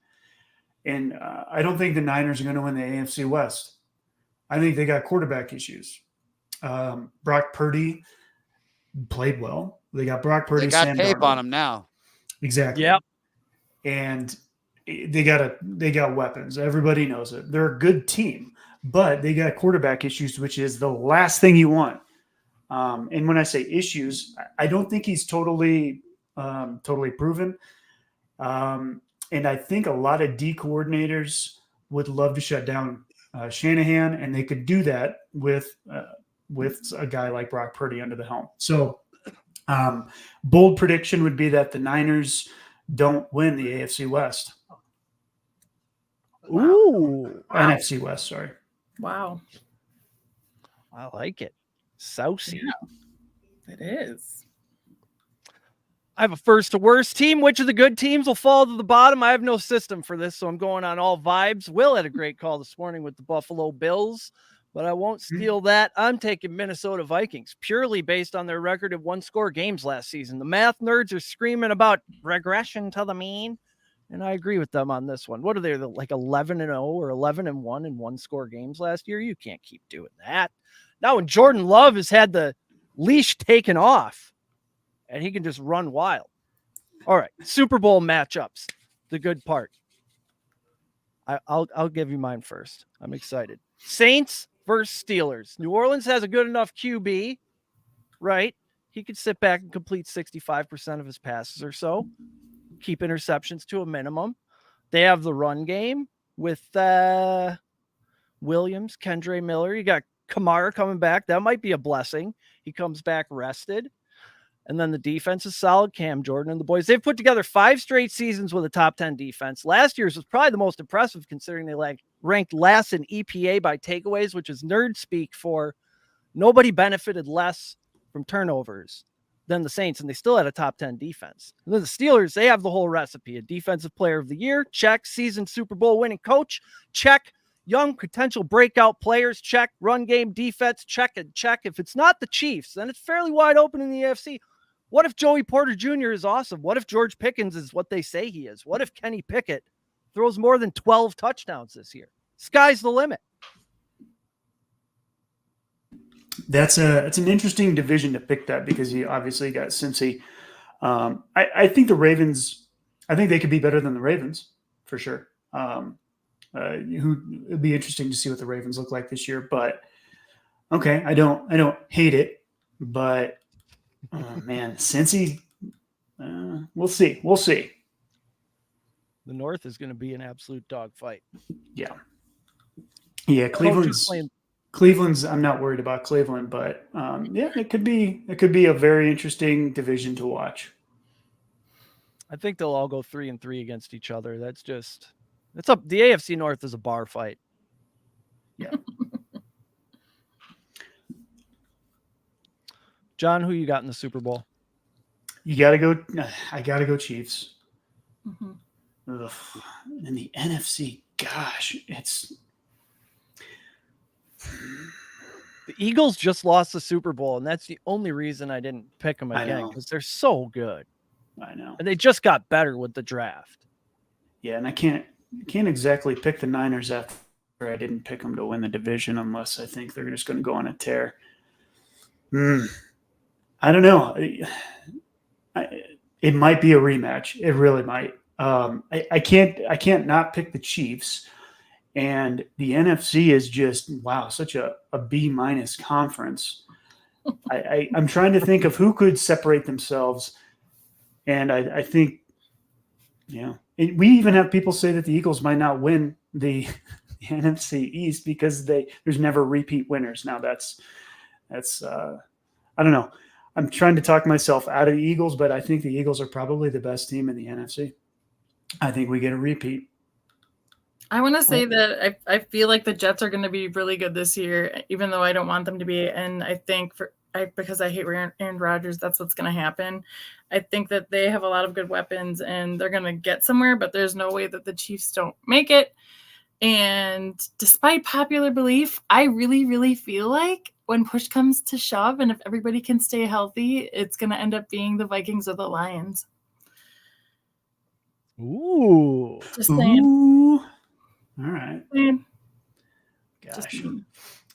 And I don't think the Niners are going to win the AFC West. I think they got quarterback issues. Brock Purdy played well. They got Brock Purdy. They got Sam tape Darnold. on him now. Exactly. Yep. And they got weapons. Everybody knows it. They're a good team, but they got quarterback issues, which is the last thing you want. And when I say issues, I don't think he's totally proven. And I think a lot of D coordinators would love to shut down Shanahan, and they could do that with a guy like Brock Purdy under the helm. So, bold prediction would be that the Niners don't win the AFC West. Ooh, NFC West. Sorry. Wow, I like it. Saucy. Yeah, it is. I have a first to worst team. Which of the good teams will fall to the bottom? I have no system for this, so I'm going on all vibes. Will had a great call this morning with the Buffalo Bills, but I won't steal that. I'm taking Minnesota Vikings purely based on their record of one-score games last season. The math nerds are screaming about regression to the mean, and I agree with them on this one. What are they, like 11-0 or 11-1 in one-score games last year? You can't keep doing that. Now when Jordan Love has had the leash taken off, and he can just run wild. All right, Super Bowl matchups, the good part. I'll give you mine first. I'm excited. Saints versus Steelers. New Orleans has a good enough QB, right? He could sit back and complete 65% of his passes or so, keep interceptions to a minimum. They have the run game with Williams, Kendre Miller. You got Kamara coming back. That might be a blessing. He comes back rested. And then the defense is solid. Cam Jordan and the boys. They've put together 5 straight seasons with a top 10 defense. Last year's was probably the most impressive considering they ranked last in EPA by takeaways, which is nerd speak for nobody benefited less from turnovers than the Saints, and they still had a top 10 defense. And then the Steelers, they have the whole recipe. A defensive player of the year, check. Seasoned Super Bowl winning coach, check. Young potential breakout players, check. Run game defense, check and check. If it's not the Chiefs, then it's fairly wide open in the AFC. What if Joey Porter Jr. is awesome? What if George Pickens is what they say he is? What if Kenny Pickett throws more than 12 touchdowns this year? Sky's the limit. It's an interesting division to pick that because you obviously got Cincy. I think the Ravens. I think they could be better than the Ravens for sure. It'd be interesting to see what the Ravens look like this year. But okay, I don't hate it, but. Oh man, Cincy. We'll see. The North is going to be an absolute dogfight. Yeah. Cleveland's. I'm not worried about Cleveland, but it could be a very interesting division to watch. I think they'll all go 3-3 against each other. It's up. The AFC North is a bar fight. Yeah. John, who you got in the Super Bowl? You got to go. I got to go Chiefs. Mhm. Ugh. And the NFC, gosh, it's. The Eagles just lost the Super Bowl, and that's the only reason I didn't pick them I again know. because they're so good. I know. And they just got better with the draft. Yeah, and I can't exactly pick the Niners after I didn't pick them to win the division unless I think they're just going to go on a tear. I don't know. It might be a rematch. It really might. I can't not pick the Chiefs, and the NFC is just such a B- conference. I'm trying to think of who could separate themselves, and I think, we even have people say that the Eagles might not win the NFC East because there's never repeat winners. Now that's I don't know. I'm trying to talk myself out of the Eagles, but I think the Eagles are probably the best team in the NFC. I think we get a repeat. I want to say that I feel like the Jets are going to be really good this year, even though I don't want them to be. And I think because I hate Aaron Rodgers, that's what's going to happen. I think that they have a lot of good weapons and they're going to get somewhere, but there's no way that the Chiefs don't make it. And despite popular belief, I really, really feel like when push comes to shove and if everybody can stay healthy, it's going to end up being the Vikings or the Lions. Ooh. Just saying. Ooh. All right. Gosh.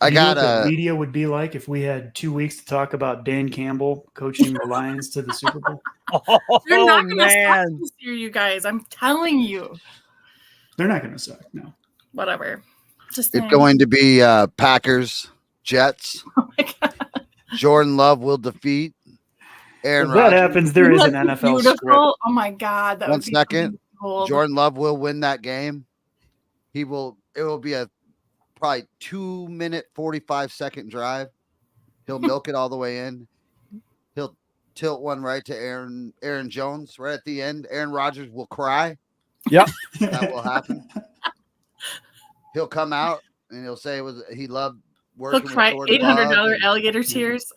I got the media would be like if we had 2 weeks to talk about Dan Campbell coaching the Lions to the Super Bowl. They're not going to suck this year, you guys. I'm telling you. They're not going to suck. No. Whatever. It's going to be Packers, Jets. Oh my God. Jordan Love will defeat Aaron If that Rodgers. happens, there is an NFL script. Oh my God. That 1 would be second. cool. Jordan Love will win that game. It will be a probably 2-minute, 45-second drive. He'll milk it all the way in. He'll tilt one right to Aaron Jones right at the end. Aaron Rodgers will cry. Yep. That will happen. He'll come out and he'll say he loved working He'll cry with Jordan Love. $800 alligator tears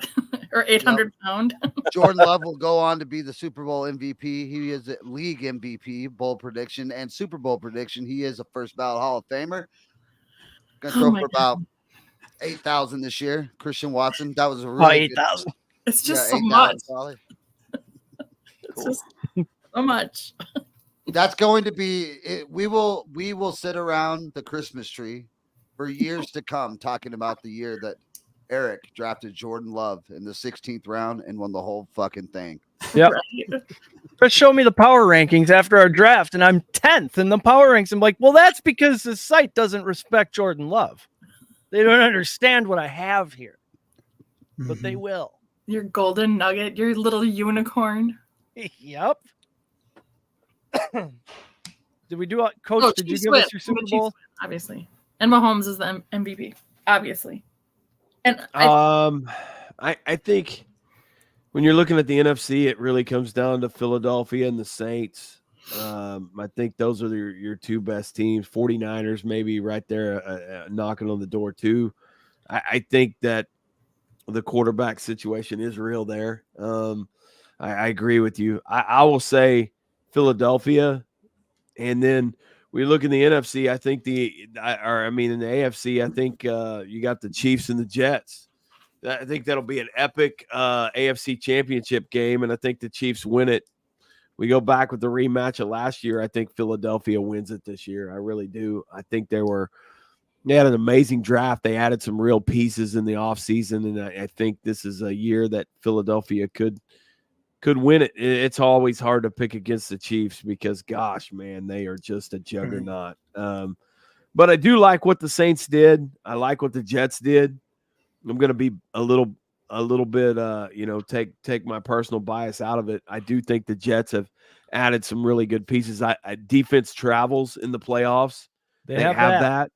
or 800 pound. Jordan Love will go on to be the Super Bowl MVP. He is a league MVP, bowl prediction, and Super Bowl prediction. He is a first ballot Hall of Famer. Going to throw for about 8,000 this year. Christian Watson. That was a really 8,000. It's just so much. Probably. It's just so much. That's going to be it. We will sit around the Christmas tree for years to come talking about the year that Eric drafted Jordan Love in the 16th round and won the whole fucking thing. Yep. But show me the power rankings after our draft, and I'm 10th in the power ranks. I'm like, well, that's because the site doesn't respect Jordan Love. They don't understand what I have here, but they will. Your golden nugget, your little unicorn. Yep. Did we do Coach? Did you give us your Super Bowl? Obviously, and Mahomes is the MVP. Obviously, and I think when you're looking at the NFC, it really comes down to Philadelphia and the Saints. I think those are your two best teams. 49ers maybe right there knocking on the door too. I think that the quarterback situation is real there. I agree with you. I will say Philadelphia, and then we look in the NFC. I think in the AFC, I think you got the Chiefs and the Jets. I think that'll be an epic AFC championship game, and I think the Chiefs win it. We go back with the rematch of last year. I think Philadelphia wins it this year. I really do. I think they had an amazing draft. They added some real pieces in the offseason, and I think this is a year that Philadelphia could win it. It's always hard to pick against the Chiefs because, gosh, man, they are just a juggernaut. But I do like what the Saints did. I like what the Jets did. I'm going to be a little bit, take my personal bias out of it. I do think the Jets have added some really good pieces. Defense travels in the playoffs. They have that.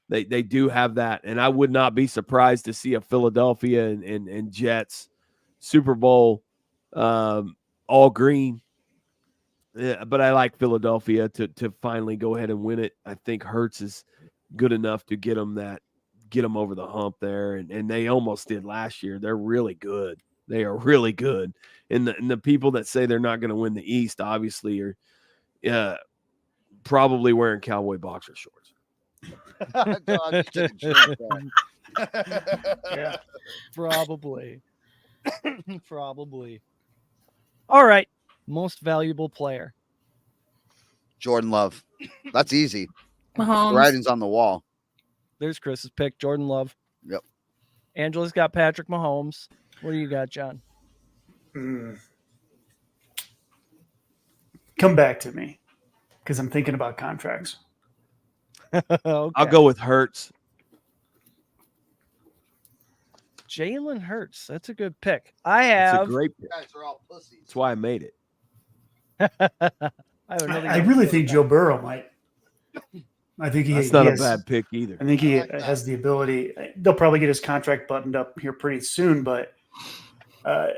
They do have that, and I would not be surprised to see a Philadelphia and Jets Super Bowl all green. Yeah, but I like Philadelphia to finally go ahead and win it. I think Hurts is good enough to get them over the hump there, and they almost did last year. They're really good. They are really good. And the people that say they're not going to win the East, obviously, are probably wearing cowboy boxer shorts. Dog, you took a drink there. Yeah, probably. Probably. All right. Most valuable player. Jordan Love. That's easy. The Mahomes. writing's on the wall. There's Chris's pick, Jordan Love. Yep. Angela's got Patrick Mahomes. What do you got, John? Come back to me because I'm thinking about contracts. Okay. I'll go with Hurts. Jalen Hurts. That's a good pick. I It's a have. great pick. You guys are all pussies. That's why I made it. I really think Joe Burrow might. I think That's not a bad pick either. I think he has the ability. They'll probably get his contract buttoned up here pretty soon, but I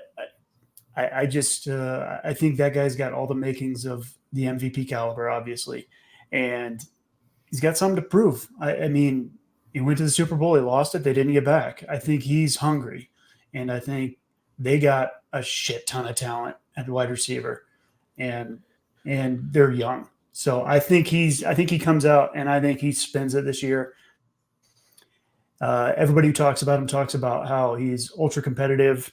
think that guy's got all the makings of the MVP caliber, obviously, and he's got something to prove. I mean, he went to the Super Bowl, he lost it, they didn't get back. I think he's hungry, and I think they got a shit ton of talent at the wide receiver, and they're young. So I think he comes out and I think he spins it this year. Everybody who talks about him talks about how he's ultra competitive.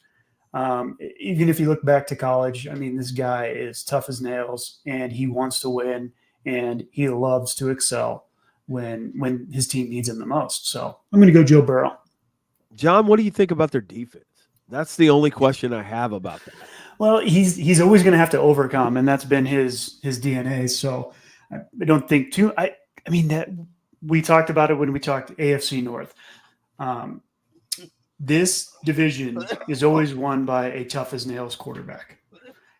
Even if you look back to college, I mean, this guy is tough as nails and he wants to win and he loves to excel when his team needs him the most. So I'm going to go Joe Burrow. John, what do you think about their defense? That's the only question I have about that. Well, he's always going to have to overcome, and that's been his DNA. So I don't think too. I mean that we talked about it when we talked AFC North. This division is always won by a tough as nails quarterback.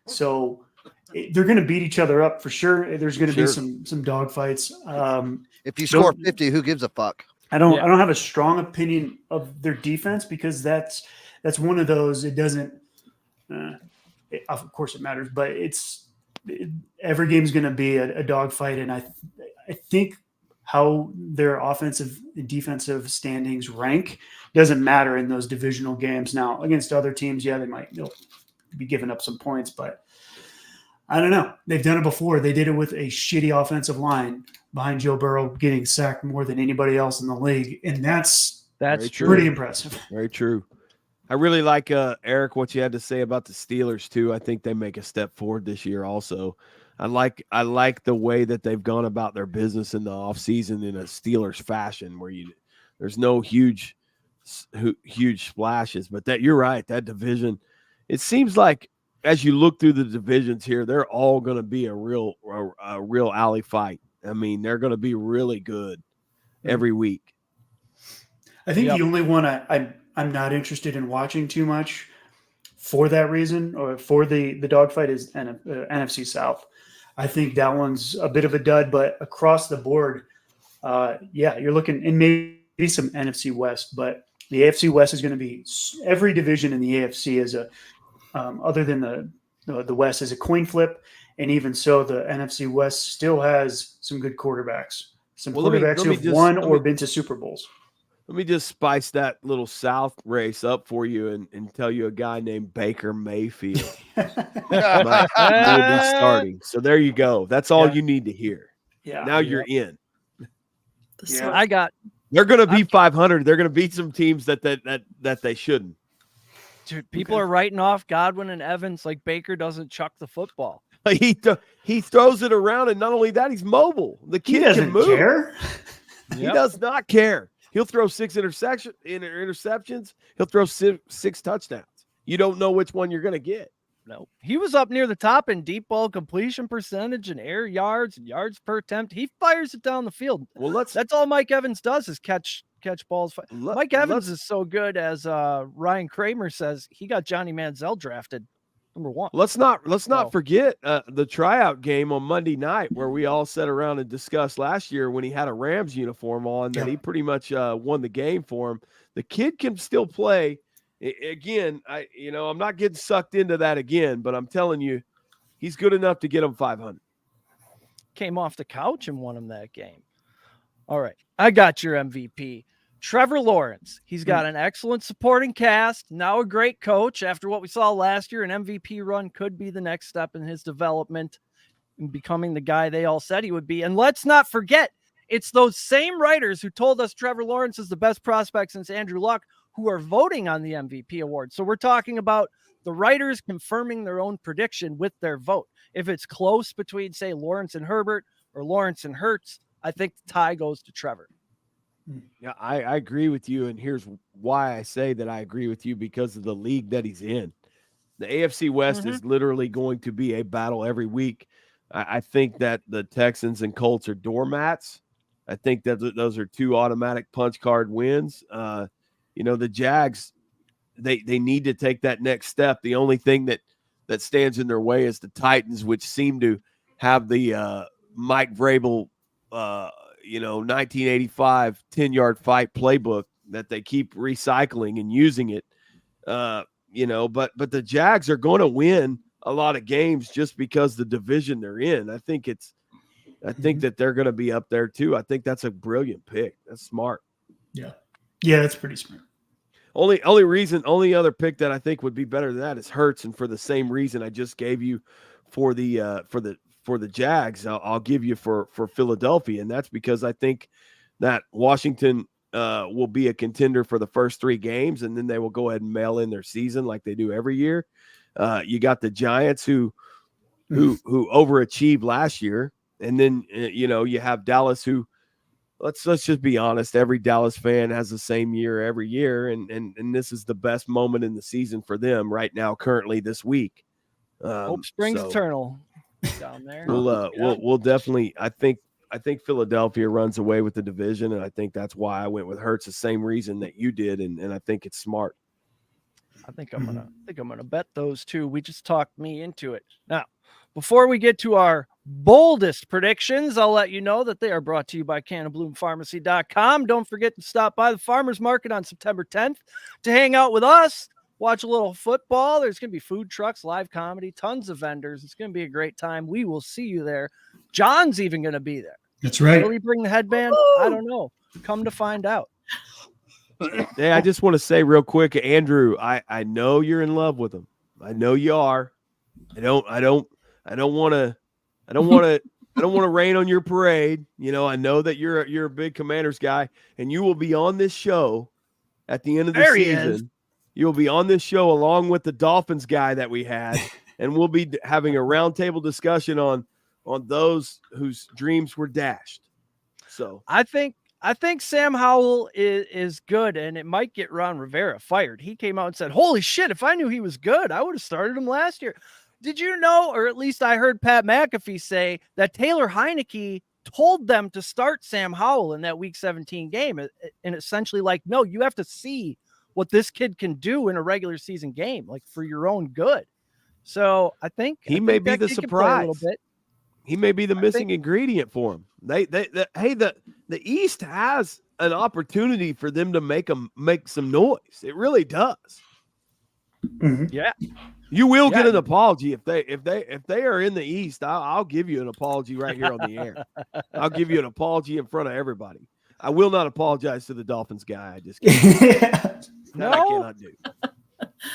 So they're going to beat each other up for sure. There's going to be some dogfights. If you score 50, who gives a fuck? I don't have a strong opinion of their defense because that's one of those. It doesn't. Of course, it matters, but every game is going to be a dogfight, and I think how their offensive and defensive standings rank doesn't matter in those divisional games. Now, against other teams, they'll be giving up some points, but I don't know. They've done it before. They did it with a shitty offensive line behind Joe Burrow getting sacked more than anybody else in the league, and that's pretty impressive. Very true. I really like, Eric, what you had to say about the Steelers, too. I think they make a step forward this year also. I like the way that they've gone about their business in the offseason in a Steelers fashion where there's no huge splashes. But that you're right, that division, it seems like as you look through the divisions here, they're all going to be a real alley fight. I mean, they're going to be really good every week. I think the only one I'm not interested in watching too much for that reason, or for the dogfight, is NFC South. I think that one's a bit of a dud, but across the board, you're looking, and maybe some NFC West, but the AFC West is going to be, every division in the AFC is other than the West, is a coin flip, and even so, the NFC West still has some good quarterbacks. Quarterbacks who have won or been to Super Bowls. Let me just spice that little South race up for you and tell you a guy named Baker Mayfield will be starting. So there you go. That's all you need to hear. Yeah. Now you're in. Yeah. They're going to be 500. They're going to beat some teams that they shouldn't. Dude, people are writing off Godwin and Evans like Baker doesn't chuck the football. He throws it around, and not only that, he's mobile. The kid can move. Care. He does not care. He'll throw 6 interceptions. He'll throw 6 touchdowns. You don't know which one you're going to get. No, he was up near the top in deep ball completion percentage and air yards and yards per attempt. He fires it down the field. Well, that's all Mike Evans does is catch balls. Mike Evans is so good, as Ryan Kramer says, he got Johnny Manziel drafted number 1. Let's not forget the tryout game on Monday night where we all sat around and discussed last year when he had a Rams uniform on that he pretty much won the game for him. The kid can still play. Again, I'm not getting sucked into that again, but I'm telling you, he's good enough to get him 500. Came off the couch and won him that game. All right, I got your MVP. Trevor Lawrence. He's got an excellent supporting cast, now a great coach. After what we saw last year, an MVP run could be the next step in his development and becoming the guy they all said he would be. And let's not forget, it's those same writers who told us Trevor Lawrence is the best prospect since Andrew Luck who are voting on the MVP award. So we're talking about the writers confirming their own prediction with their vote. If it's close between, say, Lawrence and Herbert or Lawrence and Hurts, I think the tie goes to Trevor. Yeah, I agree with you. And here's why I say that I agree with you, because of the league that he's in. The AFC West is literally going to be a battle every week. I think that the Texans and Colts are doormats. I think that those are two automatic punch card wins. The Jags, they need to take that next step. The only thing that stands in their way is the Titans, which seem to have the Mike Vrabel 1985 10-yard fight playbook that they keep recycling and using it. But the Jags are going to win a lot of games just because the division they're in. I think that they're going to be up there too. I think that's a brilliant pick. That's smart. Yeah, that's pretty smart. Only other pick that I think would be better than that is Hurts, and for the same reason I just gave you for the Jags, I'll give you for Philadelphia, and that's because I think that Washington will be a contender for the first 3 games, and then they will go ahead and mail in their season like they do every year. You got the Giants who overachieved last year, and then you have Dallas who, let's just be honest, every Dallas fan has the same year every year, and this is the best moment in the season for them right now, currently this week. Hope springs eternal down there. We'll definitely. I think Philadelphia runs away with the division, and I think that's why I went with Hurts, the same reason that you did, and I think it's smart. I think I'm gonna bet those two. We just talked me into it. Now, before we get to our boldest predictions, I'll let you know that they are brought to you by CannonBloomPharmacy.com. Don't forget to stop by the Farmers Market on September 10th to hang out with us, watch a little football. There's going to be food trucks, live comedy, tons of vendors. It's going to be a great time. We will see you there. John's even going to be there. That's right. Will he bring the headband? I don't know. Come to find out. Hey, I just want to say real quick, Andrew, I know you're in love with him. I know you are. I don't want to rain on your parade. I know that you're a big Commanders guy, and you will be on this show at the end of the season. You'll be on this show along with the Dolphins guy that we had, and we'll be having a roundtable discussion on those whose dreams were dashed. So I think Sam Howell is good, and it might get Ron Rivera fired. He came out and said, "Holy shit, if I knew he was good, I would have started him last year." Did you know, or at least I heard Pat McAfee say, that Taylor Heineke told them to start Sam Howell in that Week 17 game, and essentially like, no, you have to see what this kid can do in a regular season game, like for your own good. So I think he may be the surprise. He may be the missing ingredient for him. The East has an opportunity for them to make some noise. It really does. Mm-hmm. Yeah. You will get an apology if they are in the East. I'll give you an apology right here on the air. I'll give you an apology in front of everybody. I will not apologize to the Dolphins guy. I just can't. No, I cannot do.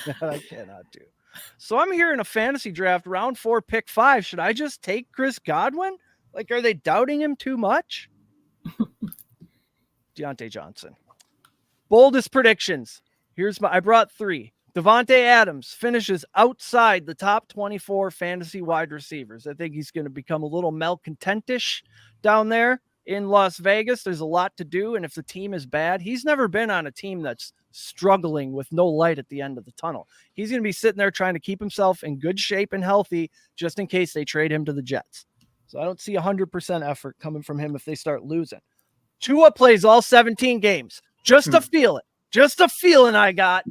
That I cannot do. So I'm here in a fantasy draft, round 4, pick 5. Should I just take Chris Godwin? Like, are they doubting him too much? Deontay Johnson. Boldest predictions. I brought 3. Devontae Adams finishes outside the top 24 fantasy wide receivers. I think he's going to become a little malcontentish down there in Las Vegas. There's a lot to do, and if the team is bad, he's never been on a team that's struggling with no light at the end of the tunnel. He's going to be sitting there trying to keep himself in good shape and healthy just in case they trade him to the Jets. So I don't see 100% effort coming from him if they start losing. Tua plays all 17 games. Just a feeling. Just a feeling I got.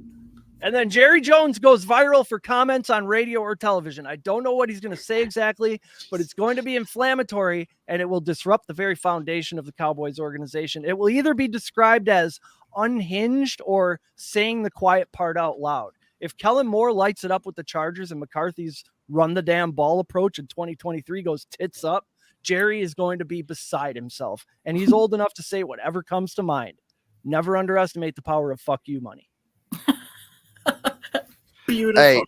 And then Jerry Jones goes viral for comments on radio or television. I don't know what he's going to say exactly, but it's going to be inflammatory, and it will disrupt the very foundation of the Cowboys organization. It will either be described as unhinged or saying the quiet part out loud. If Kellen Moore lights it up with the Chargers and McCarthy's run the damn ball approach in 2023 goes tits up, Jerry is going to be beside himself, and he's old enough to say whatever comes to mind. Never underestimate the power of fuck you money. Beautiful. Hey.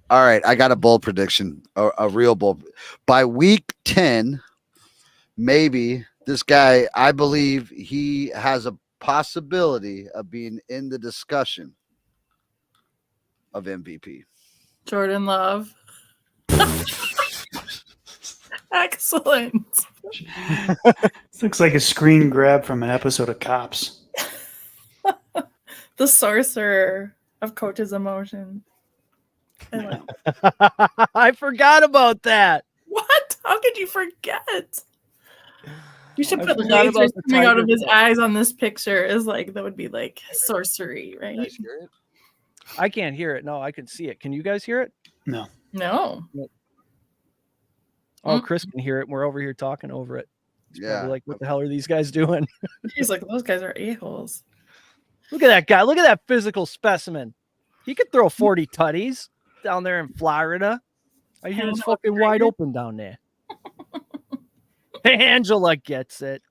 All right, I got a bold prediction, a real bold. By week 10, maybe this guy, I believe he has a possibility of being in the discussion of MVP. Jordan Love. Excellent. This looks like a screen grab from an episode of Cops. The sorcerer of coach's emotions. I forgot about that. What? How could you forget? You should I put forgot about lasers the coming out of tiger his eyes on this picture. Is like that would be like sorcery, right? I can't hear it. No, I can see it. Can you guys hear it? No. No. Oh, Chris can hear it. We're over here talking over it. He's Yeah. probably like, what the hell are these guys doing? He's like, those guys are a-holes. Look at that guy. Look at that physical specimen. He could throw 40 tutties down there in Florida. I hear it's fucking wide open down there. Angela gets it.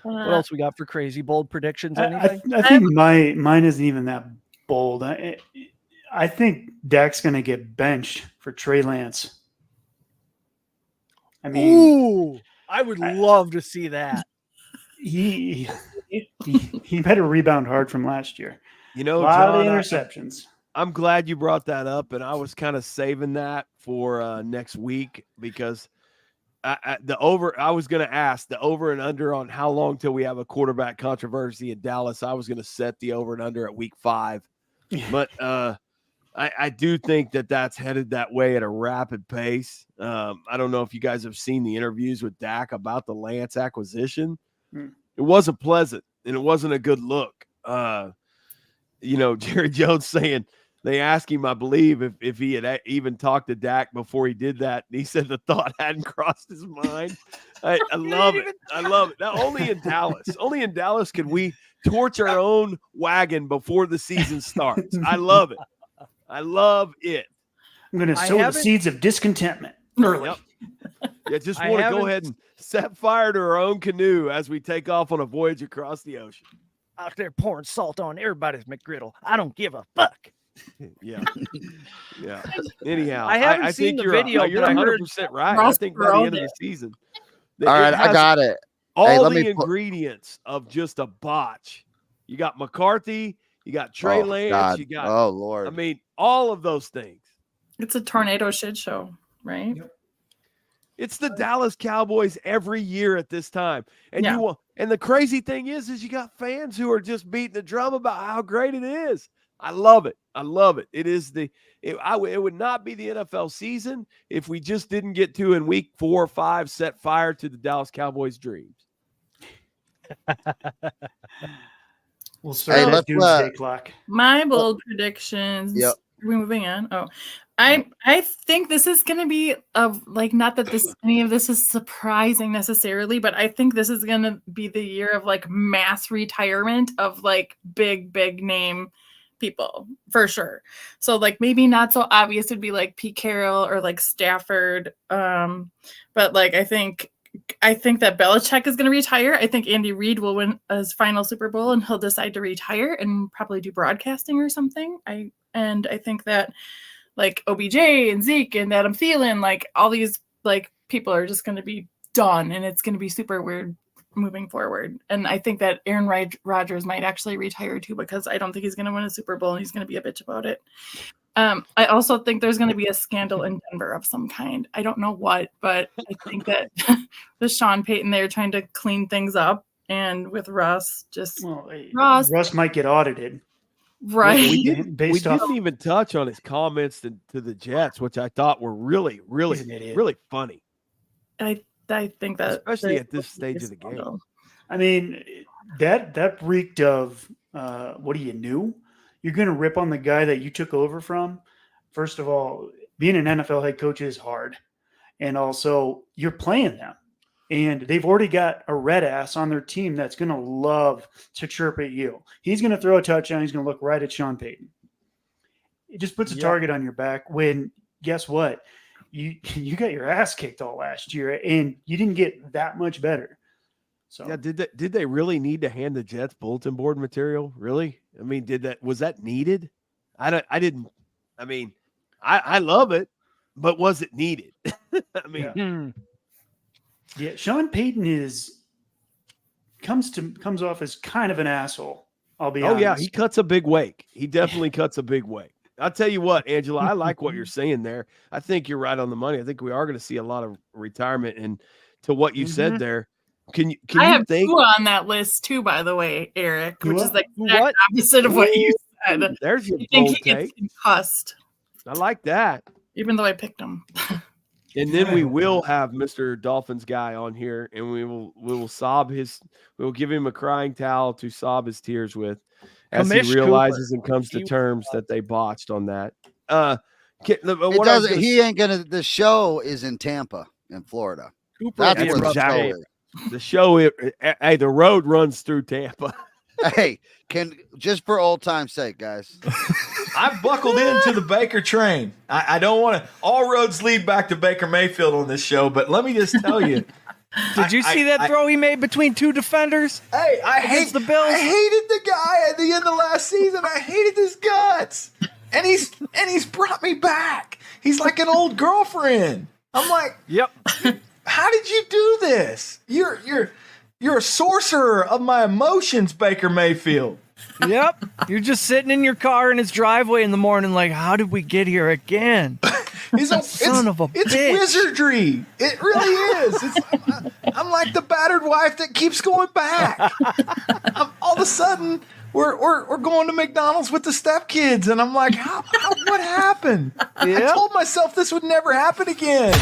What else we got for crazy bold predictions? Anything? I think mine isn't even that bold. I think Dak's going to get benched for Trey Lance. I mean, ooh, I would love to see that. He better rebound hard from last year. You know, a lot John, of interceptions. I'm glad you brought that up, and I was kind of saving that for next week because I was going to ask the over and under on how long till we have a quarterback controversy in Dallas. I was going to set the over and under at week 5, but I do think that's headed that way at a rapid pace. I don't know if you guys have seen the interviews with Dak about the Lance acquisition. It wasn't pleasant, and it wasn't a good look. Jerry Jones saying they asked him, I believe, if he had even talked to Dak before he did that. And he said the thought hadn't crossed his mind. I love it. I love it. Now, only in Dallas can we torch our own wagon before the season starts. I love it. I love it. I'm going to sow the seeds of discontentment early. Yep. Yeah, just want to go ahead and set fire to our own canoe as we take off on a voyage across the ocean. Out there pouring salt on everybody's McGriddle. I don't give a fuck. Yeah. Yeah. Anyhow, I haven't seen think the video. You're 100% right. I think by the end of the season. All right, I got it. All the ingredients of just a botch. You got McCarthy. You got Trey Lance. God. You got, oh, Lord. I mean, all of those things. It's a tornado shit show, right? Yep. It's the Dallas Cowboys every year at this time. And and the crazy thing is you got fans who are just beating the drum about how great it is. I love it. I love it. It is it would not be the NFL season if we just didn't get to in week 4 or 5 set fire to the Dallas Cowboys' dreams. We'll start that doomsday clock. My bold predictions. Yep. Are we moving on? Oh, I think this is going to be not that any of this is surprising necessarily, but I think this is going to be the year of like mass retirement of like big name people for sure. So like maybe not so obvious would be like Pete Carroll or like Stafford, but like I think that Belichick is going to retire. I think Andy Reid will win his final Super Bowl and he'll decide to retire and probably do broadcasting or something. I think that like OBJ and Zeke and Adam Thielen, like all these like people are just going to be done and it's going to be super weird moving forward. And I think that Aaron Rodgers might actually retire too, because I don't think he's going to win a Super Bowl and he's going to be a bitch about it. I also think there's going to be a scandal in Denver of some kind. I don't know what, but I think that with Sean Payton, they're trying to clean things up. And with Russ, Russ might get audited. Right. We didn't even touch on his comments to the Jets, which I thought were really funny. I think that especially at this stage of the game. I mean, that reeked of what are you new? You're going to rip on the guy that you took over from. First of all, being an NFL head coach is hard, and also you're playing them, and they've already got a red ass on their team that's going to love to chirp at you. He's going to throw a touchdown. He's going to look right at Sean Payton. It just puts a target on your back when, guess what? You got your ass kicked all last year, and you didn't get that much better. So Yeah, did they really need to hand the Jets bulletin board material? Really? I mean, was that needed? I love it, but was it needed? I mean, yeah, Sean Payton comes off as kind of an asshole. I'll be honest. Yeah, he cuts a big wake. He definitely cuts a big wake. I'll tell you what, Angela, I like what you're saying there. I think you're right on the money. I think we are going to see a lot of retirement. And to what you said there, I have two on that list too, by the way, Eric, which is like the opposite of what you said. There's your I think bold he gets take. concussed. I like that. Even though I picked him. And then we will have Mr. Dolphins guy on here, and we will give him a crying towel to sob his tears with as he realizes and comes to terms that they botched on that. The show is in Tampa, in Florida. That's where the show is. The show, the road runs through Tampa. Hey, just for old time's sake, guys. I've buckled into the Baker train. I don't want to. All roads lead back to Baker Mayfield on this show, but let me just tell you. Did you see that throw he made between two defenders? Hey, I hate the Bills. I hated the guy at the end of last season. I hated his guts, and he's brought me back. He's like an old girlfriend. I'm like, yep. How did you do this? You're a sorcerer of my emotions, Baker Mayfield. Yep. You're just sitting in your car in his driveway in the morning like, how did we get here again? Son of a bitch. It's wizardry. It really is. I'm like the battered wife that keeps going back. All of a sudden, we're going to McDonald's with the stepkids, and I'm like, what happened? I told myself this would never happen again.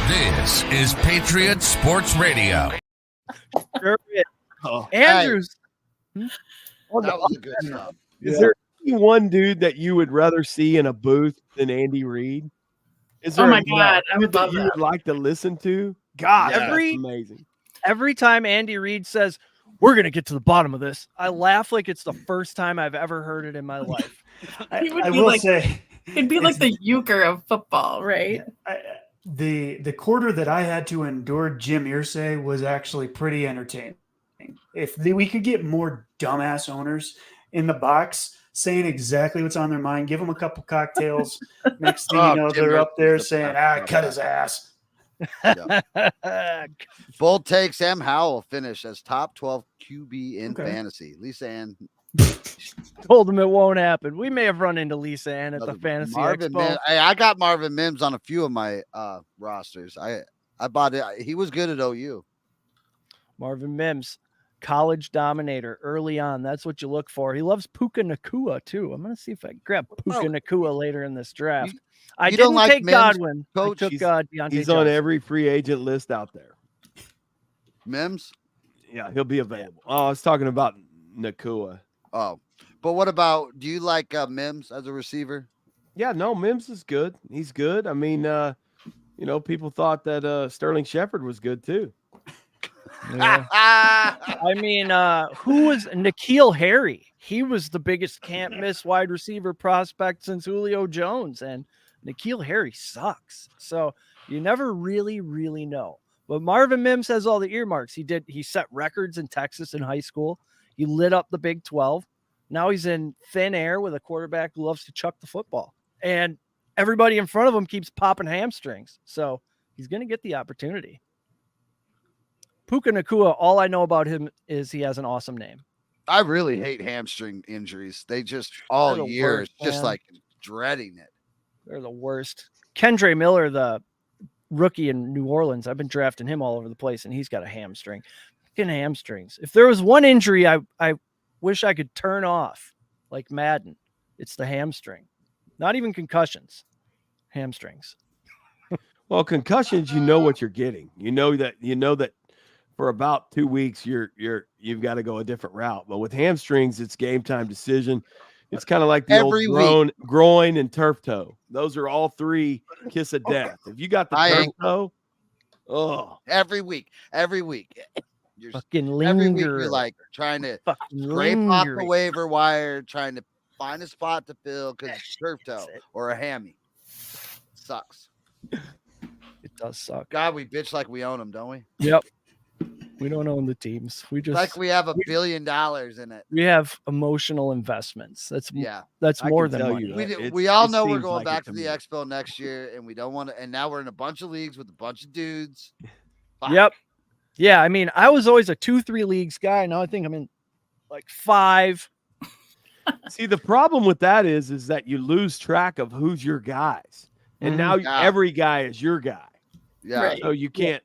This is Patriot Sports Radio. Sure is. Andrews. That was a good job. Is there any one dude that you would rather see in a booth than Andy Reid? Is there God, I would love you that. would like to listen to? God, Yeah. that's amazing. Every time Andy Reid says, we're going to get to the bottom of this, I laugh like it's the first time I've ever heard it in my life. I will say it'd be like the euchre of football, right? The quarter that I had to endure Jim Irsay was actually pretty entertaining. If we could get more dumbass owners in the box saying exactly what's on their mind, give them a couple cocktails. Next thing you know, they're up there saying, cut his ass. Yeah. Bold take, Sam Howell finished as top 12 QB in fantasy. Lisa Ann told him it won't happen. We may have run into Lisa Ann at the Fantasy Expo. I got Marvin Mims on a few of my rosters. I bought it. He was good at OU. Marvin Mims, college dominator early on. That's what you look for. He loves Puka Nacua too. I'm going to see if I can grab Puka Nacua later in this draft. I didn't take Mims, Godwin. Coach, I took Deontay He's Johnson. on every free agent list out there. Mims? Yeah, he'll be available. Oh, I was talking about Nacua. Oh, but what about, do you like Mims as a receiver? Yeah, no, Mims is good. He's good. I mean, people thought that Sterling Shepard was good too. Yeah. I mean, who was N'Keal Harry? He was the biggest can't miss wide receiver prospect since Julio Jones, and N'Keal Harry sucks. So you never really, really know. But Marvin Mims has all the earmarks. He set records in Texas in high school. He lit up the Big 12. Now he's in thin air with a quarterback who loves to chuck the football. And everybody in front of him keeps popping hamstrings. So he's going to get the opportunity. Puka Nacua, all I know about him is he has an awesome name. I really hate hamstring injuries. They just all year, worst, just man. like dreading it. They're the worst. Kendre Miller, the rookie in New Orleans, I've been drafting him all over the place, and he's got a hamstring. Fucking hamstrings. If there was one injury I wish I could turn off, like Madden, it's the hamstring. Not even concussions. Hamstrings. Well, concussions, you know what you're getting. You know that for about 2 weeks you've got to go a different route. But with hamstrings, it's game time decision. It's kind of like the old groin and turf toe. Those are all three kiss of death. If you got the turf toe, every week. You're fucking linger. Every week you're like trying to scrape off the waiver wire, trying to find a spot to fill because it's turf toe or a hammy. Sucks. It does suck. God, we bitch like we own them, don't we? Yep. We don't own the teams. We just Like we have $1 billion in it. we have emotional investments. That's I more can than tell money. you. We all it know we're seems going like it back to to the me. Expo next year, and we don't want to. And now we're in a bunch of leagues with a bunch of dudes. Fuck. Yep. Yeah, I mean, I was always a 2-3 leagues guy. Now I think I'm in like 5. See, the problem with that is that you lose track of who's your guys, and now every guy is your guy. Yeah. Right. So you can't.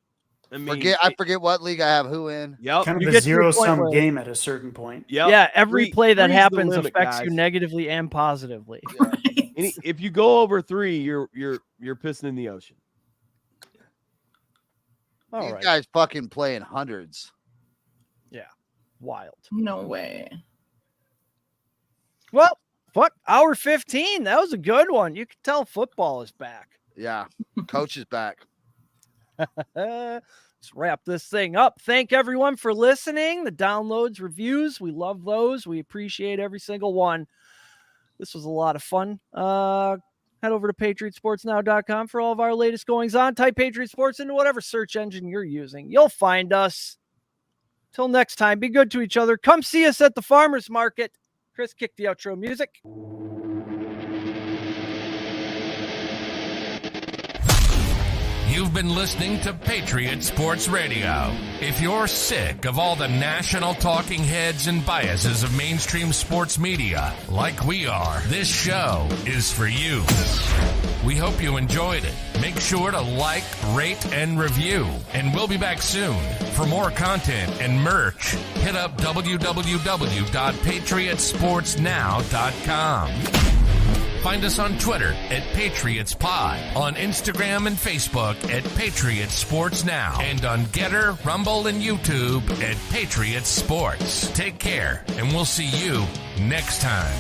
I mean, I forget what league I have who in. Yep. Kind You of get a to the point zero-sum where- game at a certain point. Yep. Yeah, every play that three's the happens limit, affects you guys. negatively and positively. If you go over 3, you're pissing in the ocean. All These right. guys fucking playing hundreds. Wild. No way. Well, fuck, hour 15. That was a good one. You can tell football is back. Yeah. Coach is back. Let's wrap this thing up. Thank everyone for listening. The downloads, reviews, we love those. We appreciate every single one. This was a lot of fun. Head over to patriotsportsnow.com for all of our latest goings on. Type Patriot Sports into whatever search engine you're using. You'll find us. Till next time, be good to each other. Come see us at the farmers market. Chris, kick the outro music. You've been listening to Patriot Sports Radio. If you're sick of all the national talking heads and biases of mainstream sports media, like we are, this show is for you. We hope you enjoyed it. Make sure to like, rate, and review. And we'll be back soon. For more content and merch, hit up www.patriotsportsnow.com. Find us on Twitter at PatriotsPod, on Instagram and Facebook at Patriot Sports Now, and on Getter, Rumble, and YouTube at Patriot Sports. Take care, and we'll see you next time.